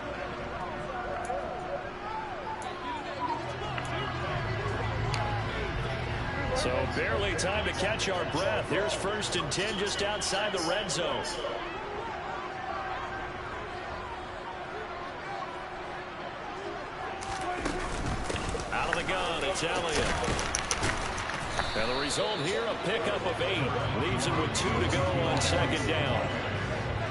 So barely time to catch our breath. Here's 1st and 10 just outside the red zone. Out of the gun, it's Elliott. And the result here, a pickup of 8. Leaves him with 2 to go on 2nd down.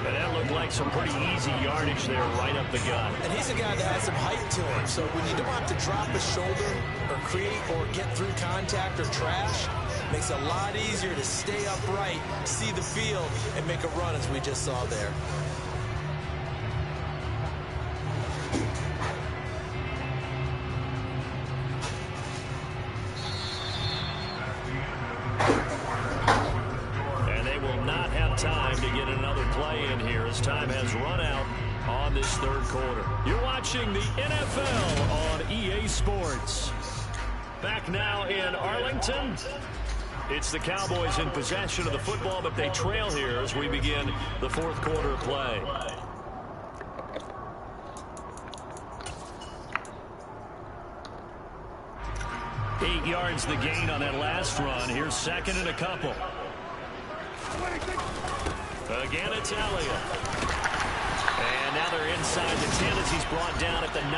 And that looked like some pretty easy yardage there right up the gut. And he's a guy that has some height to him. So when you don't have to drop a shoulder or create or get through contact or trash, makes it a lot easier to stay upright, see the field, and make a run as we just saw there. Time to get another play in here as time has run out on this 3rd quarter. You're watching the NFL on EA Sports. Back now in Arlington. It's the Cowboys in possession of the football, but they trail here as we begin the 4th quarter of play. Eight yards the gain on that last run. Here's 2nd and a couple. Again, it's Elliott. And now they're inside the 10 as he's brought down at the 9.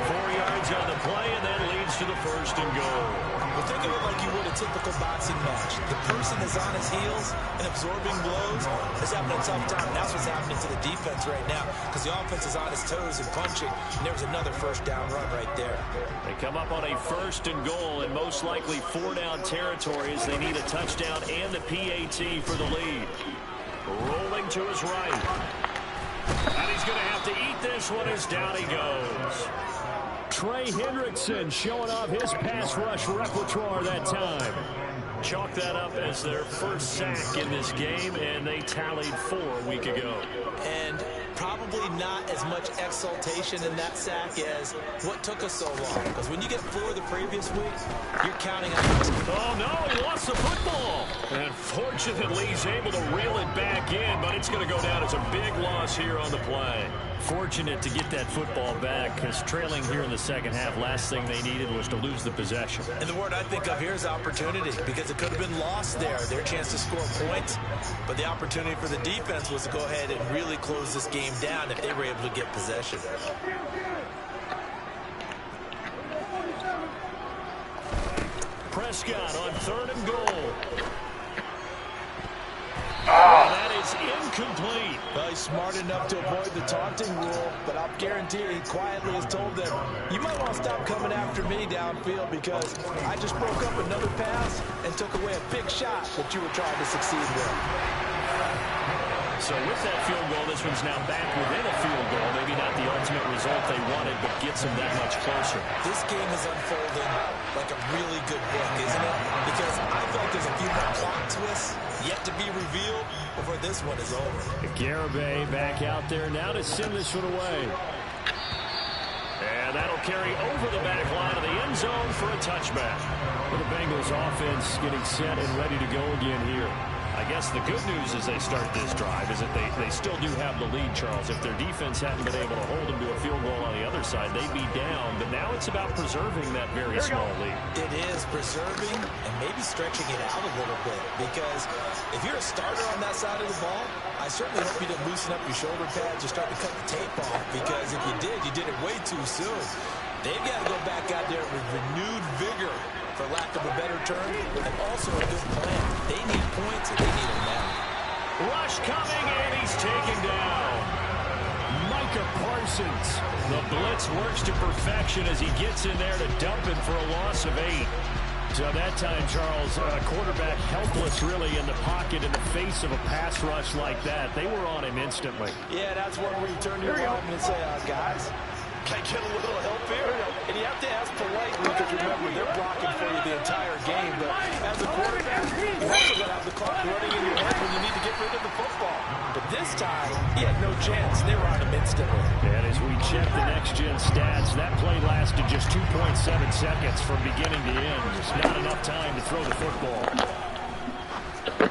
4 yards on the play, and that leads to the 1st and goal. Well, think of it like you would a typical boxing match. The person is on his heels and absorbing blows is having a tough time. That's what's happening to the defense right now, because the offense is on his toes and punching, and there was another 1st down run right there. They come up on a 1st and goal, and most likely 4-down territory as they need a touchdown and the PAT for the lead. Rolling to his right. And he's going to have to eat this one as down he goes. Trey Hendrickson showing off his pass rush repertoire that time. Chalk that up as their 1st sack in this game, and they tallied 4 a week ago. And probably not as much exultation in that sack as what took us so long. Because when you get 4 the previous week, you're counting on it. Oh, no, he lost the football. And fortunately, he's able to reel it back in, but it's going to go down as a big loss here on the play. Fortunate to get that football back, because trailing here in the 2nd half, last thing they needed was to lose the possession. And the word I think of here is opportunity, because it could have been lost there, their chance to score points. But the opportunity for the defense was to go ahead and really close this game down if they were able to get possession. Prescott on 3rd and goal. And that is incomplete. Well, he's smart enough to avoid the taunting rule, but I'll guarantee he quietly has told them, you might want to stop coming after me downfield because I just broke up another pass and took away a big shot that you were trying to succeed with. So with that field goal, this one's now back within a field goal. Maybe not the ultimate result they wanted, but gets them that much closer. This game is unfolding like a really good book, isn't it? Because I feel like there's a few more plot twists yet to be revealed before this one is over. Garibay back out there now to send this one away. And that'll carry over the back line of the end zone for a touchback. Well, the Bengals offense getting set and ready to go again here. I guess the good news as they start this drive is that they still do have the lead, Charles. If their defense hadn't been able to hold them to a field goal on the other side, they'd be down. But now it's about preserving that very small lead. It is preserving and maybe stretching it out a little bit. Because if you're a starter on that side of the ball, I certainly hope you didn't loosen up your shoulder pads or start to cut the tape off. Because if you did it way too soon. They've got to go back out there with renewed vigor, for lack of a better term, and also a good plan. They need points, and they need them now. Rush coming, and he's taken down. Micah Parsons. The blitz works to perfection as he gets in there to dump him for a loss of 8. So that time, Charles, quarterback helpless really in the pocket in the face of a pass rush like that. They were on him instantly. Yeah, that's one where you turn to your lineman and say, guys, can I get a little help here? And you have to ask politely because remember, they're blocking for you the entire game. But as a quarterback, you also got to have the clock running in your head when you need to get rid of the football. But this time, he had no chance. They were on him instantly. And as we check the next-gen stats, that play lasted just 2.7 seconds from beginning to end. Just not enough time to throw the football.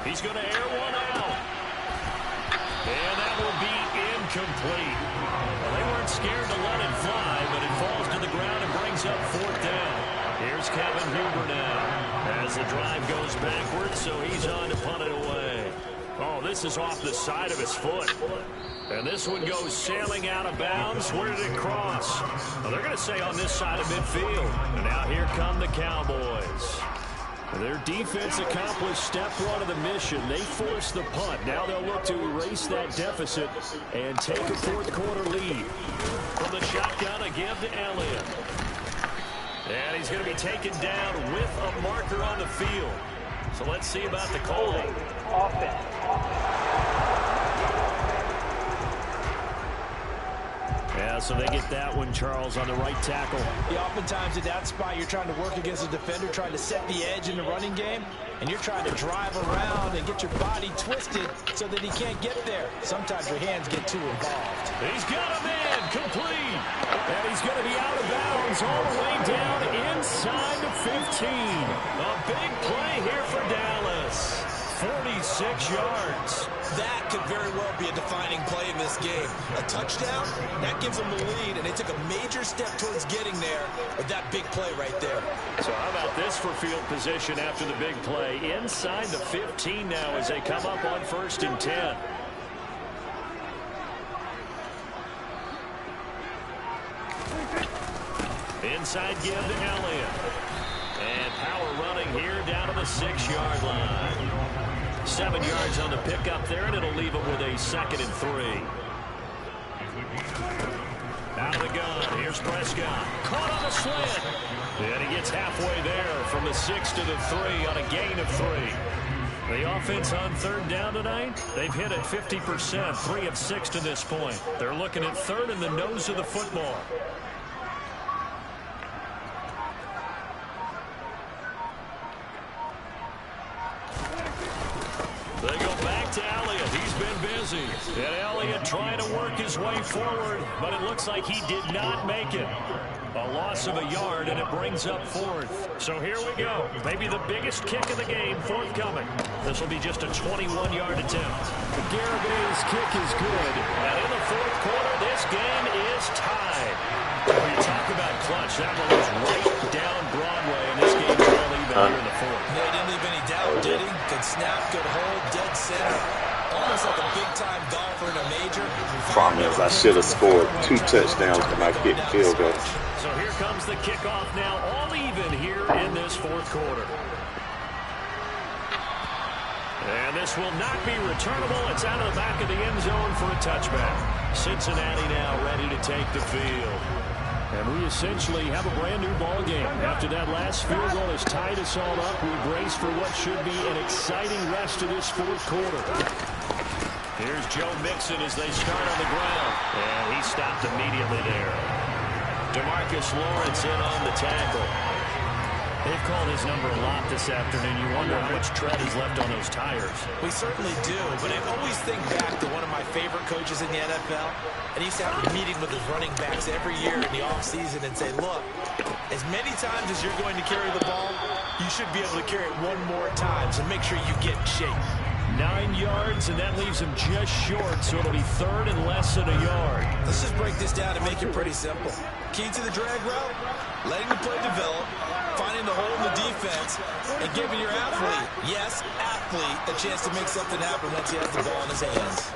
He's going to air one out. And that will be incomplete. Well, they weren't scared to let it fly, but it falls to the ground and brings up 4th down. Here's Kevin Huber now as the drive goes backwards, so he's on to punt it away. Oh, this is off the side of his foot. And this one goes sailing out of bounds. Where did it cross? Well, they're going to say on this side of midfield. And now here come the Cowboys. Their defense accomplished step one of the mission. They forced the punt. Now they'll look to erase that deficit and take a 4th quarter lead. From the shotgun, a give to Elliott. And he's going to be taken down with a marker on the field. So let's see about the call. Yeah, so they get that one, Charles, on the right tackle. Yeah, oftentimes at that spot, you're trying to work against a defender, trying to set the edge in the running game, and you're trying to drive around and get your body twisted so that he can't get there. Sometimes your hands get too involved. He's got a man, complete. And he's going to be out of bounds all the way down inside the 15. A big play here for Dallas. 46 yards. That could very well be a defining play in this game. A touchdown, that gives them the lead, and they took a major step towards getting there with that big play right there. So how about this for field position after the big play? Inside the 15 now as they come up on 1st and 10. Inside give to Elliott. And power running here down to the 6-yard line. 7 yards on the pickup there, and it'll leave him with a 2nd and 3. Out of the gun, here's Prescott. Caught on the slant. And he gets halfway there from the 6 to the 3 on a gain of 3. The offense on 3rd down tonight, they've hit it 50%, 3 of 6 to this point. They're looking at 3rd in the nose of the football. They go back to Elliott. He's been busy. And Elliott trying to work his way forward, but it looks like he did not make it. A loss of a yard, and it brings up 4th. So here we go. Maybe the biggest kick of the game forthcoming. This will be just a 21-yard attempt. Garibay's kick is good. And in the 4th quarter, this game is tied. When you talk about clutch, that one was right down Broadway, and this game is all even here in the 4th. No, he didn't leave any doubt, did he? Good snap, good hold, dead center. Almost like a big-time golfer in a major. Problem is, I should have scored 2 touchdowns when I get field goal. So here comes the kickoff now, all even here in this 4th quarter. And this will not be returnable. It's out of the back of the end zone for a touchback. Cincinnati now ready to take the field. And we essentially have a brand-new ball game. After that last field goal has tied us all up, we brace for what should be an exciting rest of this fourth quarter. Here's Joe Mixon as they start on the ground. And he stopped immediately there. DeMarcus Lawrence in on the tackle. They've called his number a lot this afternoon. You wonder how much tread is left on those tires. We certainly do, but I always think back to one of my favorite coaches in the NFL. And he used to have a meeting with his running backs every year in the offseason and say, look, as many times as you're going to carry the ball, you should be able to carry it one more time, so make sure you get in shape. 9 yards, and that leaves him just short, so it'll be third and less than a yard. Let's just break this down and make it pretty simple. Key to the drag route, letting the play develop, finding the hole in the defense, and giving your athlete, yes, athlete, a chance to make something happen once he has the ball in his hands.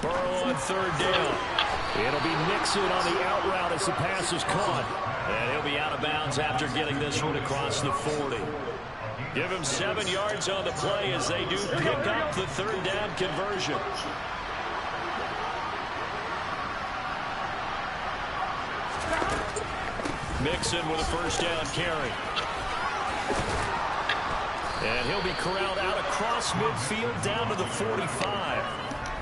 Burrow on third down. It'll be Mixon on the out route as the pass is caught. And he'll be out of bounds after getting this one across the 40. Give him 7 yards on the play as they do pick up the third down conversion. Mixon with a first down carry. And he'll be corralled out across midfield down to the 45.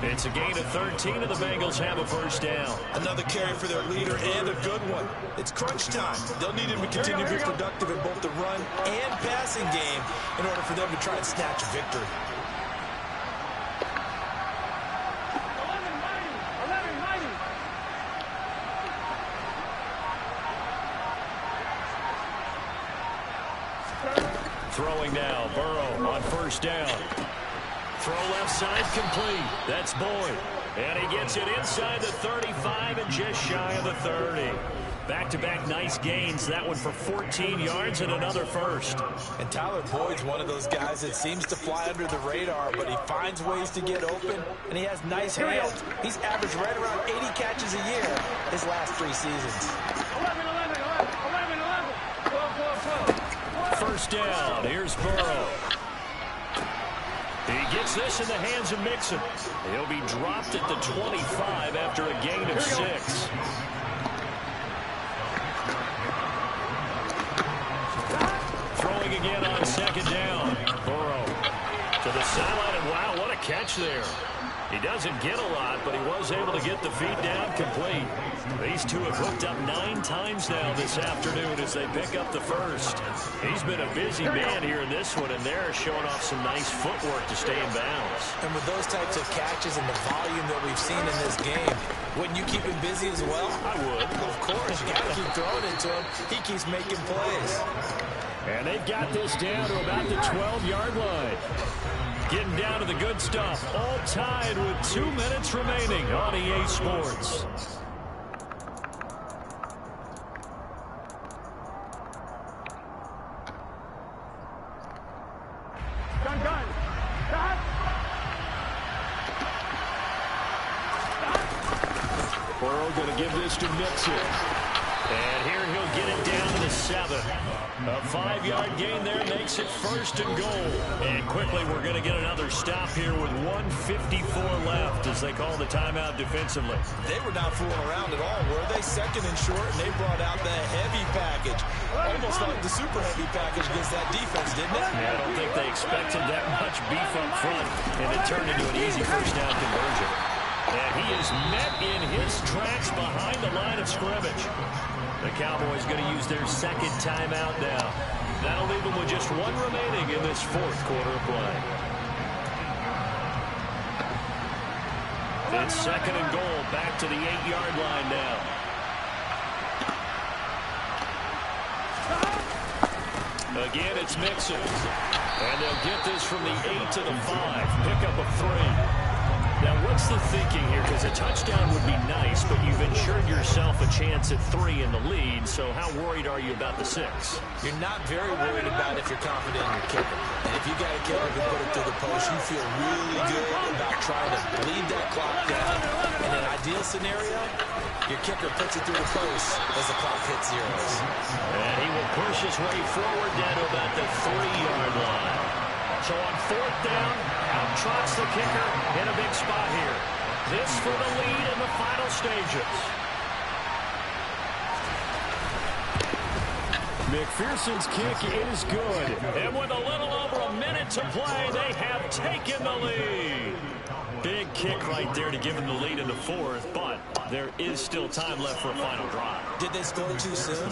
It's a gain of 13, and the Bengals have a first down. Another carry for their leader and a good one. It's crunch time. They'll need him to continue to be productive in both the run and passing game in order for them to try and snatch a victory. Throwing now, Burrow on first down. Throw left side complete. That's Boyd. And he gets it inside the 35 and just shy of the 30. Back-to-back nice gains. That one for 14 yards and another first. And Tyler Boyd's one of those guys that seems to fly under the radar, but he finds ways to get open, and he has nice hands. He's averaged right around 80 catches a year his last 3 seasons. 12. First down. Here's Burrow. He gets this in the hands of Mixon. He'll be dropped at the 25 after a gain of 6. Throwing again on second down. Burrow to the sideline, and wow, what a catch there. He doesn't get a lot, but he was able to get the feet down complete. These two have hooked up 9 times now this afternoon as they pick up the first. He's been a busy man here in this one, and they're showing off some nice footwork to stay in bounds. And with those types of catches and the volume that we've seen in this game, wouldn't you keep him busy as well? I would. Of course, you got to keep throwing it to him. He keeps making plays. And they've got this down to about the 12-yard line. Getting down to the good stuff. All tied with 2 minutes remaining on EA Sports. Gun. Burrow going to give this to Mixon. And here he'll get it down to the 7. A 5-yard gain there makes it first and goal. And quickly we're going to get another stop here with 1:54 left as they call the timeout defensively. They were not fooling around at all, were they? Second and short, and they brought out the heavy package. Almost like the super heavy package against that defense, didn't it? Yeah, I don't think they expected that much beef up front, and it turned into an easy first down conversion. And he is met in his tracks behind the line of scrimmage. The Cowboys going to use their second timeout now. That'll leave them with just 1 remaining in this fourth quarter of play. It's second and goal, back to the 8-yard line now. Again, it's Mixon. And they'll get this from the 8 to the 5. Pick up a 3. Now, what's the thinking here? Because a touchdown would be nice, but you've insured yourself a chance at 3 in the lead, so how worried are you about the 6? You're not very worried about if you're confident in your kicker. And if you got a kicker who put it through the post, you feel really good about trying to bleed that clock down. In an ideal scenario, your kicker puts it through the post as the clock hits zeros. And he will push his way forward down to about the 3-yard line. So on fourth down, trots the kicker in a big spot here. This for the lead in the final stages. McPherson's kick is good. And with a little over a minute to play, they have taken the lead. Big kick right there to give them the lead in the fourth, but there is still time left for a final drive. Did they score too soon?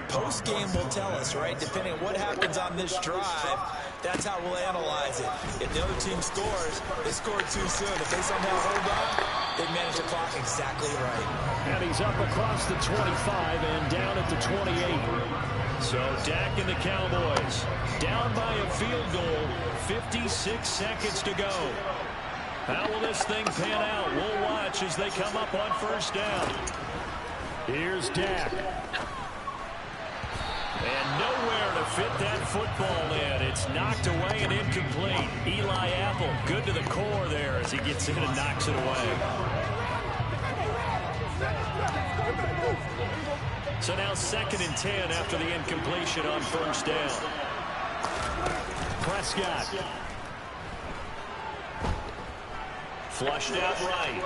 Post-game will tell us, right? Depending on what happens on this drive, that's how we'll analyze it. If the other team scores, they scored too soon. If they somehow hold on, they manage the clock exactly right. And he's up across the 25 and down at the 28. So Dak and the Cowboys down by a field goal, 56 seconds to go. How will this thing pan out? We'll watch as they come up on first down. Here's Dak. And nowhere to fit that football in. It's knocked away and incomplete. Eli Apple, good to the core there as he gets in and knocks it away. So now 2nd and 10 after the incompletion on first down. Prescott. Flushed out right.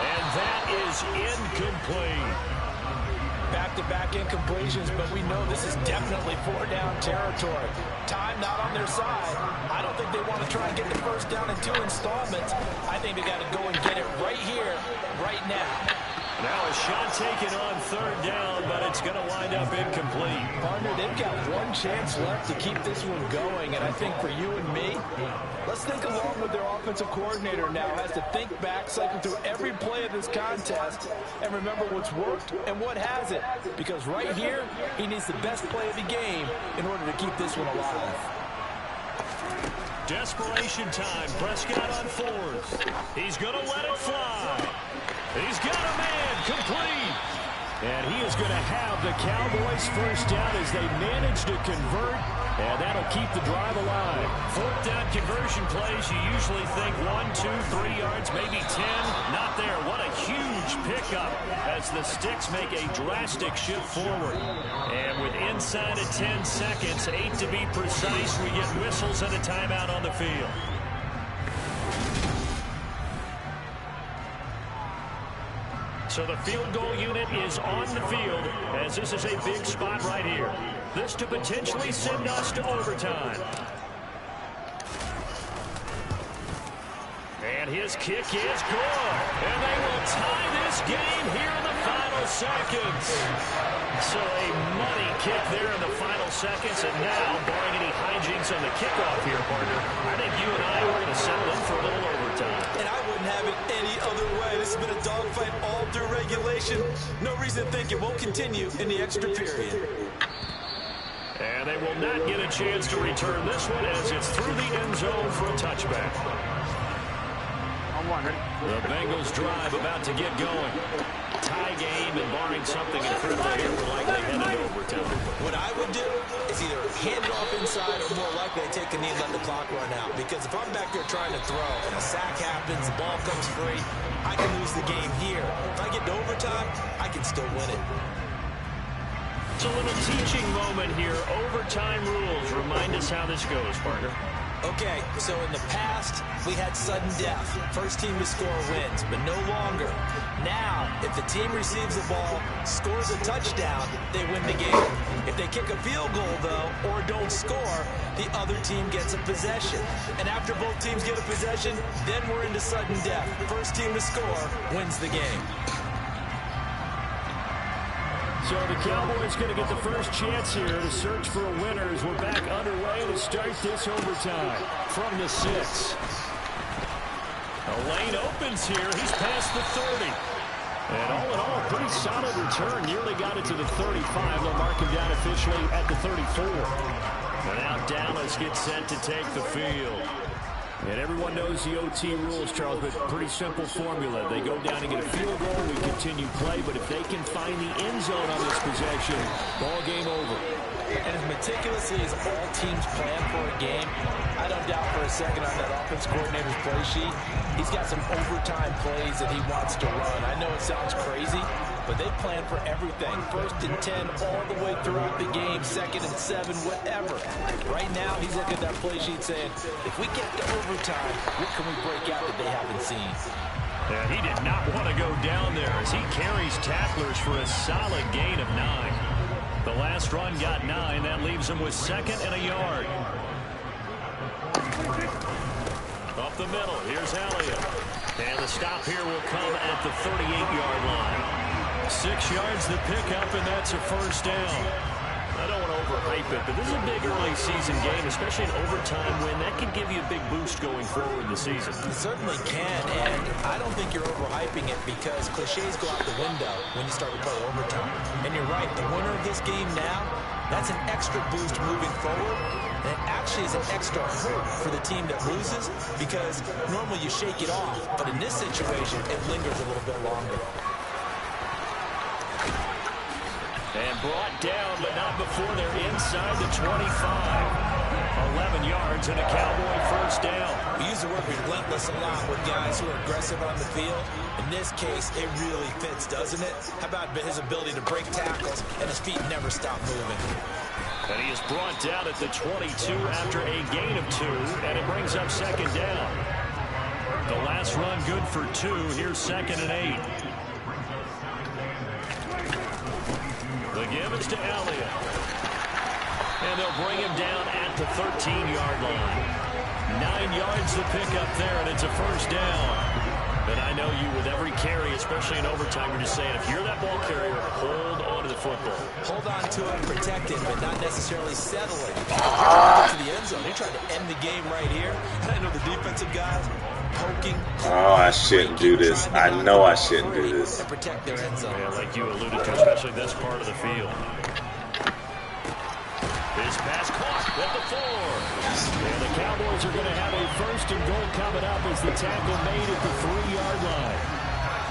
And that is incomplete. Back-to-back incompletions, but we know this is definitely 4-down territory. Time not on their side. I don't think they want to try and get the first down in 2 installments. I think they got to go and get it right here, right now. Now a shot taken on 3rd down, but it's going to wind up incomplete. Partner, they've got one chance left to keep this one going, and I think for you and me, let's think along with their offensive coordinator now has to think back, cycle through every play of this contest, and remember what's worked and what hasn't. Because right here, he needs the best play of the game in order to keep this one alive. Desperation time. Prescott on 4th. He's going to let it fly. He's got a man complete. And he is going to have the Cowboys first down as they manage to convert, and that'll keep the drive alive. 4th down conversion plays, you usually think 1, 2, 3 yards, maybe 10. Not there. What a huge pickup as the Sticks make a drastic shift forward. And with inside of 10 seconds, 8 to be precise, we get whistles and a timeout on the field. So the field goal unit is on the field as this is a big spot right here. This to potentially send us to overtime. And his kick is good. And they will tie this game here in the final seconds. So a money kick there in the final seconds. And now, barring any hijinks on the kickoff here, partner, I think you and I are going to settle in for a little overtime. And I wouldn't have it any other way. This has been a dogfight all through regulation. No reason to think it won't continue in the extra period. And they will not get a chance to return this one as it's through the end zone for a touchback. The Bengals drive about to get going. Tie game, and barring something incredible here, we're likely headed to overtime. What I would do is either hand it off inside or more likely take a knee and let the clock run out. Because if I'm back there trying to throw and a sack happens, the ball comes free, I can lose the game here. If I get to overtime, I can still win it. It's a little teaching moment here. Overtime rules. Remind us how this goes, partner. Okay, so in the past, we had sudden death. First team to score wins, but no longer. Now, if the team receives the ball, scores a touchdown, they win the game. If they kick a field goal, though, or don't score, the other team gets a possession. And after both teams get a possession, then we're into sudden death. First team to score wins the game. So the Cowboys going to get the first chance here to search for a winner as we're back underway to start this overtime from the 6. A lane opens here. He's past the 30. And all in all, pretty solid return. Nearly got it to the 35. They'll mark him down officially at the 34. And now Dallas gets set to take the field. And everyone knows the OT rules, Charles, but pretty simple formula. They go down and get a field goal, we continue play, but if they can find the end zone on this possession, ball game over. And as meticulously as all teams plan for a game, I don't doubt for a second on that offense coordinator's play sheet, he's got some overtime plays that he wants to run. I know it sounds crazy, but they plan for everything. 1st and 10 all the way throughout the game, 2nd and 7, whatever. Right now, he's looking at that play sheet saying, if we get to overtime, what can we break out that they haven't seen? And he did not want to go down there as he carries tacklers for a solid gain of 9. The last run got 9. That leaves him with 2nd and a yard. Up the middle, here's Elliott. And the stop here will come at the 38-yard line. 6 yards the pickup, and that's a 1st down. I don't want to overhype it, but this is a big early season game, especially in overtime win. That can give you a big boost going forward in the season. It certainly can, and I don't think you're overhyping it because cliches go out the window when you start to play overtime. And you're right, the winner of this game now, that's an extra boost moving forward. And it actually is an extra hurt for the team that loses because normally you shake it off, but in this situation, it lingers a little bit longer. And brought down, but not before they're inside the 25. 11 yards and a Cowboy 1st down. We use the word relentless a lot with guys who are aggressive on the field. In this case, it really fits, doesn't it? How about his ability to break tackles and his feet never stop moving? And he is brought down at the 22 after a gain of 2, and it brings up 2nd down. The last run good for 2. Here's 2nd and 8. The give is to Elliott. And they'll bring him down at the 13-yard line. 9 yards to pick up there, and it's a 1st down. And I know you, with every carry, especially in overtime, you're just saying, if you're that ball carrier, hold on to the football. Hold on to it, protect it, but not necessarily settle it. If you're trying to get to the end zone, they're trying to end the game right here. And I know the defensive guys poking. Oh, I shouldn't do this. I know I shouldn't do this. And protect their end zone. Yeah, like you alluded to, especially this part of the field. His pass caught at the 4. And the Cowboys are going to have a 1st and goal coming up as the tackle made at the 3-yard line.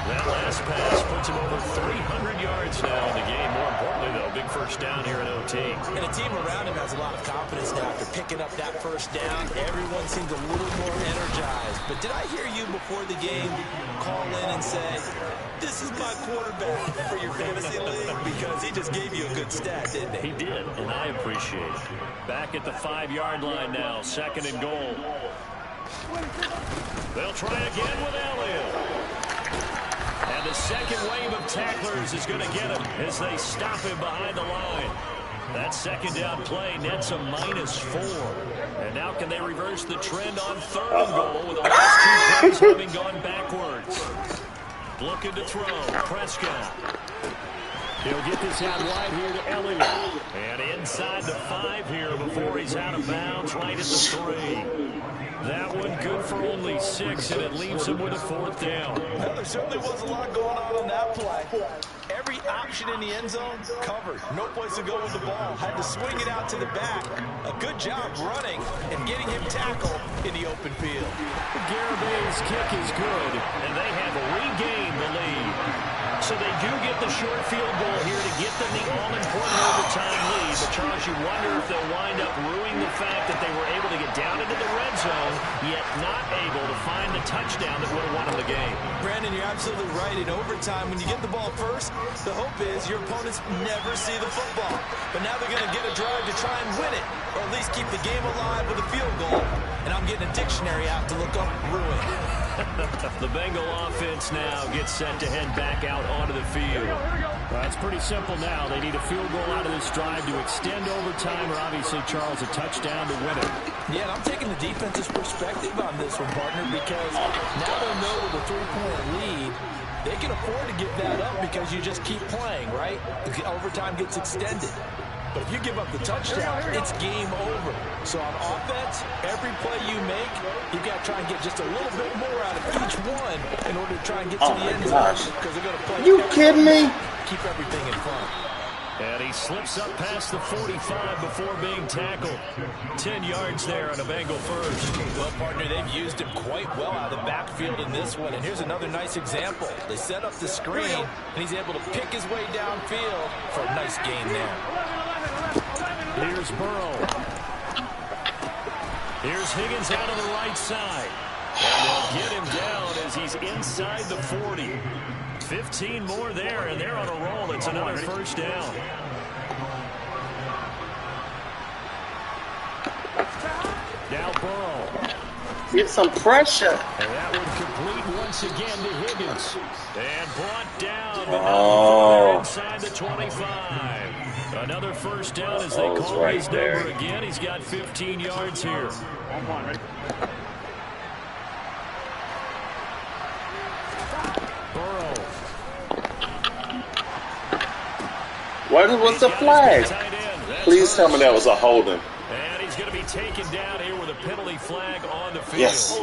That last pass puts him over 300 yards now in the game. More importantly, though, big 1st down here in OT. And a team around him has a lot of confidence now after picking up that 1st down. Everyone seems a little more energized. But did I hear you before the game call in and say, this is my quarterback for your fantasy league? Because he just gave you a good stat, didn't he? He did, and I appreciate it. Back at the 5-yard line now, 2nd and goal. They'll try again with Elliott. And the second wave of tacklers is going to get him as they stop him behind the line. That 2nd down play nets a -4. And now can they reverse the trend on 3rd and goal with the last 2 plays having gone backwards? Looking to throw. Prescott. He'll get this out wide here to Elliott. And inside the 5 here before he's out of bounds right at the 3. That one good for only 6, and it leaves him with a 4th down. Well, there certainly was a lot going on that play. Every option in the end zone covered. No place to go with the ball. Had to swing it out to the back. A good job running and getting him tackled in the open field. Garibay's kick is good, and they have regained the lead. So they do get the short field goal here to get them the all-important overtime lead. But, Charles, you wonder if they'll wind up ruining the fact that they were able to get down into the red zone, yet not able to find the touchdown that would have won them the game. Brandon, you're absolutely right. In overtime, when you get the ball first, the hope is your opponents never see the football. But now they're going to get a drive to try and win it, or at least keep the game alive with a field goal. And I'm getting a dictionary out to look up ruin. The Bengal offense now gets set to head back out onto the field. Well, it's pretty simple now. They need a field goal out of this drive to extend overtime, or obviously, Charles, a touchdown to win it. Yeah, and I'm taking the defense's perspective on this one, partner, because now they'll know with a 3-point lead, they can afford to give that up because you just keep playing, right? The overtime gets extended. But if you give up the touchdown, it's game over. So on offense, every play you make, you've got to try and get just a little bit more out of each one in order to try and get to the end zone. Because they're going to play. You kidding me? Keep everything in front. And he slips up past the 45 before being tackled. 10 yards there on a Bengal 1st. Well, partner, they've used him quite well out of the backfield in this one. And here's another nice example. They set up the screen, and he's able to pick his way downfield for a nice gain there. Here's Burrow. Here's Higgins out of the right side. And they'll get him down as he's inside the 40. 15 more there, and they're on a roll. It's another first down. Now Burrow. Get some pressure. And that would complete once again to Higgins. And brought down inside the 25. Another first down as they call his number again. He's got 15 yards here. Burrow. What's the flag? Please tell me that was a holding. And he's going to be taken down here with a penalty flag on the field. Yes.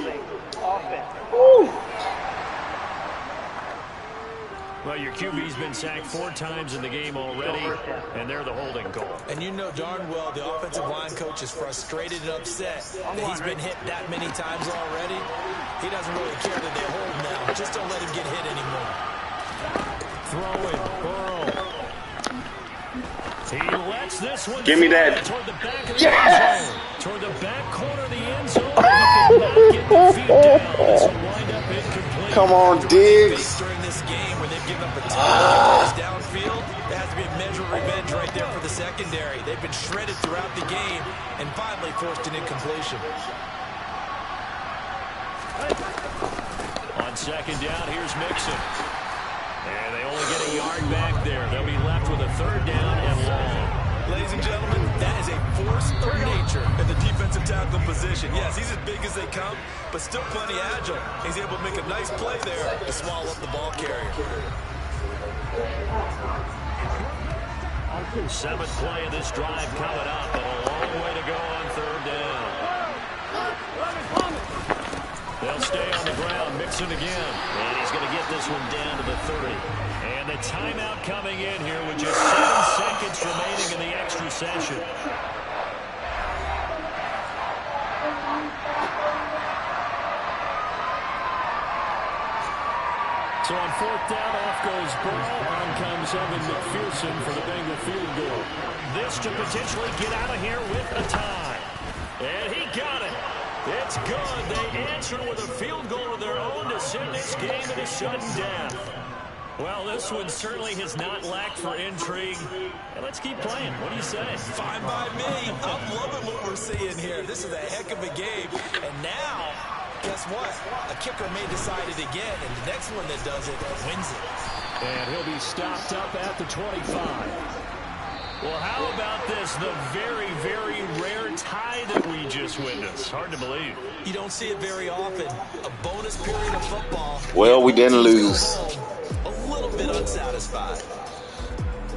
Well, your QB's been sacked 4 times in the game already, and they're the holding call. And you know darn well the offensive line coach is frustrated and upset that he's been hit that many times already. He doesn't really care that they hold now. Just don't let him get hit anymore. Throw it, Burrow. He lets this one give me that. Toward the back of the end zone. Toward the back corner of the end zone. He could not get the feet down. This will wind up incomplete. Come on, Diggs. During this game where they've given up a ton of downfield, there has to be a measure of revenge right there for the secondary. They've been shredded throughout the game and finally forced an incompletion. On second down, here's Mixon. And they only get a yard back there. They'll be left with a third down and long. Ladies and gentlemen, that is a force of nature in the defensive tackle position. Yes, he's as big as they come, but still plenty agile. He's able to make a nice play there to swallow up the ball carrier. 7th play of this drive coming up, and a long way to go on third down. They'll stay on the ground. Mixon again. And he's going to get this one down to the 30. And the timeout coming in here with just 7 seconds remaining in the extra session. So on 4th down, off goes Burrow. On comes Evan McPherson for the Bengal field goal. This to potentially get out of here with a tie. And he got it. It's good. They answer with a field goal of their own to send this game to sudden death. Well, this one certainly has not lacked for intrigue. And let's keep playing. What do you say? Fine by me. I'm loving what we're seeing here. This is a heck of a game. And now, guess what? A kicker may decide it again, and the next one that does it wins it. And he'll be stopped up at the 25. Well, how about this? The very, very rare tie that we just witnessed. Hard to believe. You don't see it very often. A bonus period of football. Well, we didn't lose. A little bit unsatisfied.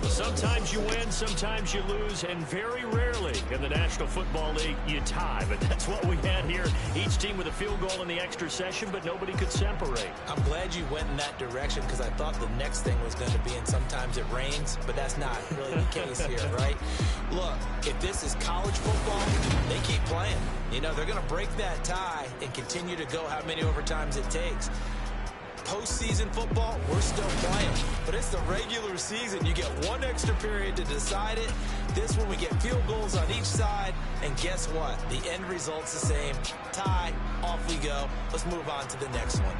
Sometimes you win, sometimes you lose, and very rarely in the National Football League you tie. But that's what we had here. Each team with a field goal in the extra session, but nobody could separate. I'm glad you went in that direction because I thought the next thing was going to be, and sometimes it rains, but that's not really the case here, right? Look, if this is college football, they keep playing. You know, they're going to break that tie and continue to go how many overtimes it takes. Postseason football, we're still playing. But it's the regular season. You get one extra period to decide it. This one, we get field goals on each side. And guess what? The end result's the same. Tie, off we go. Let's move on to the next one.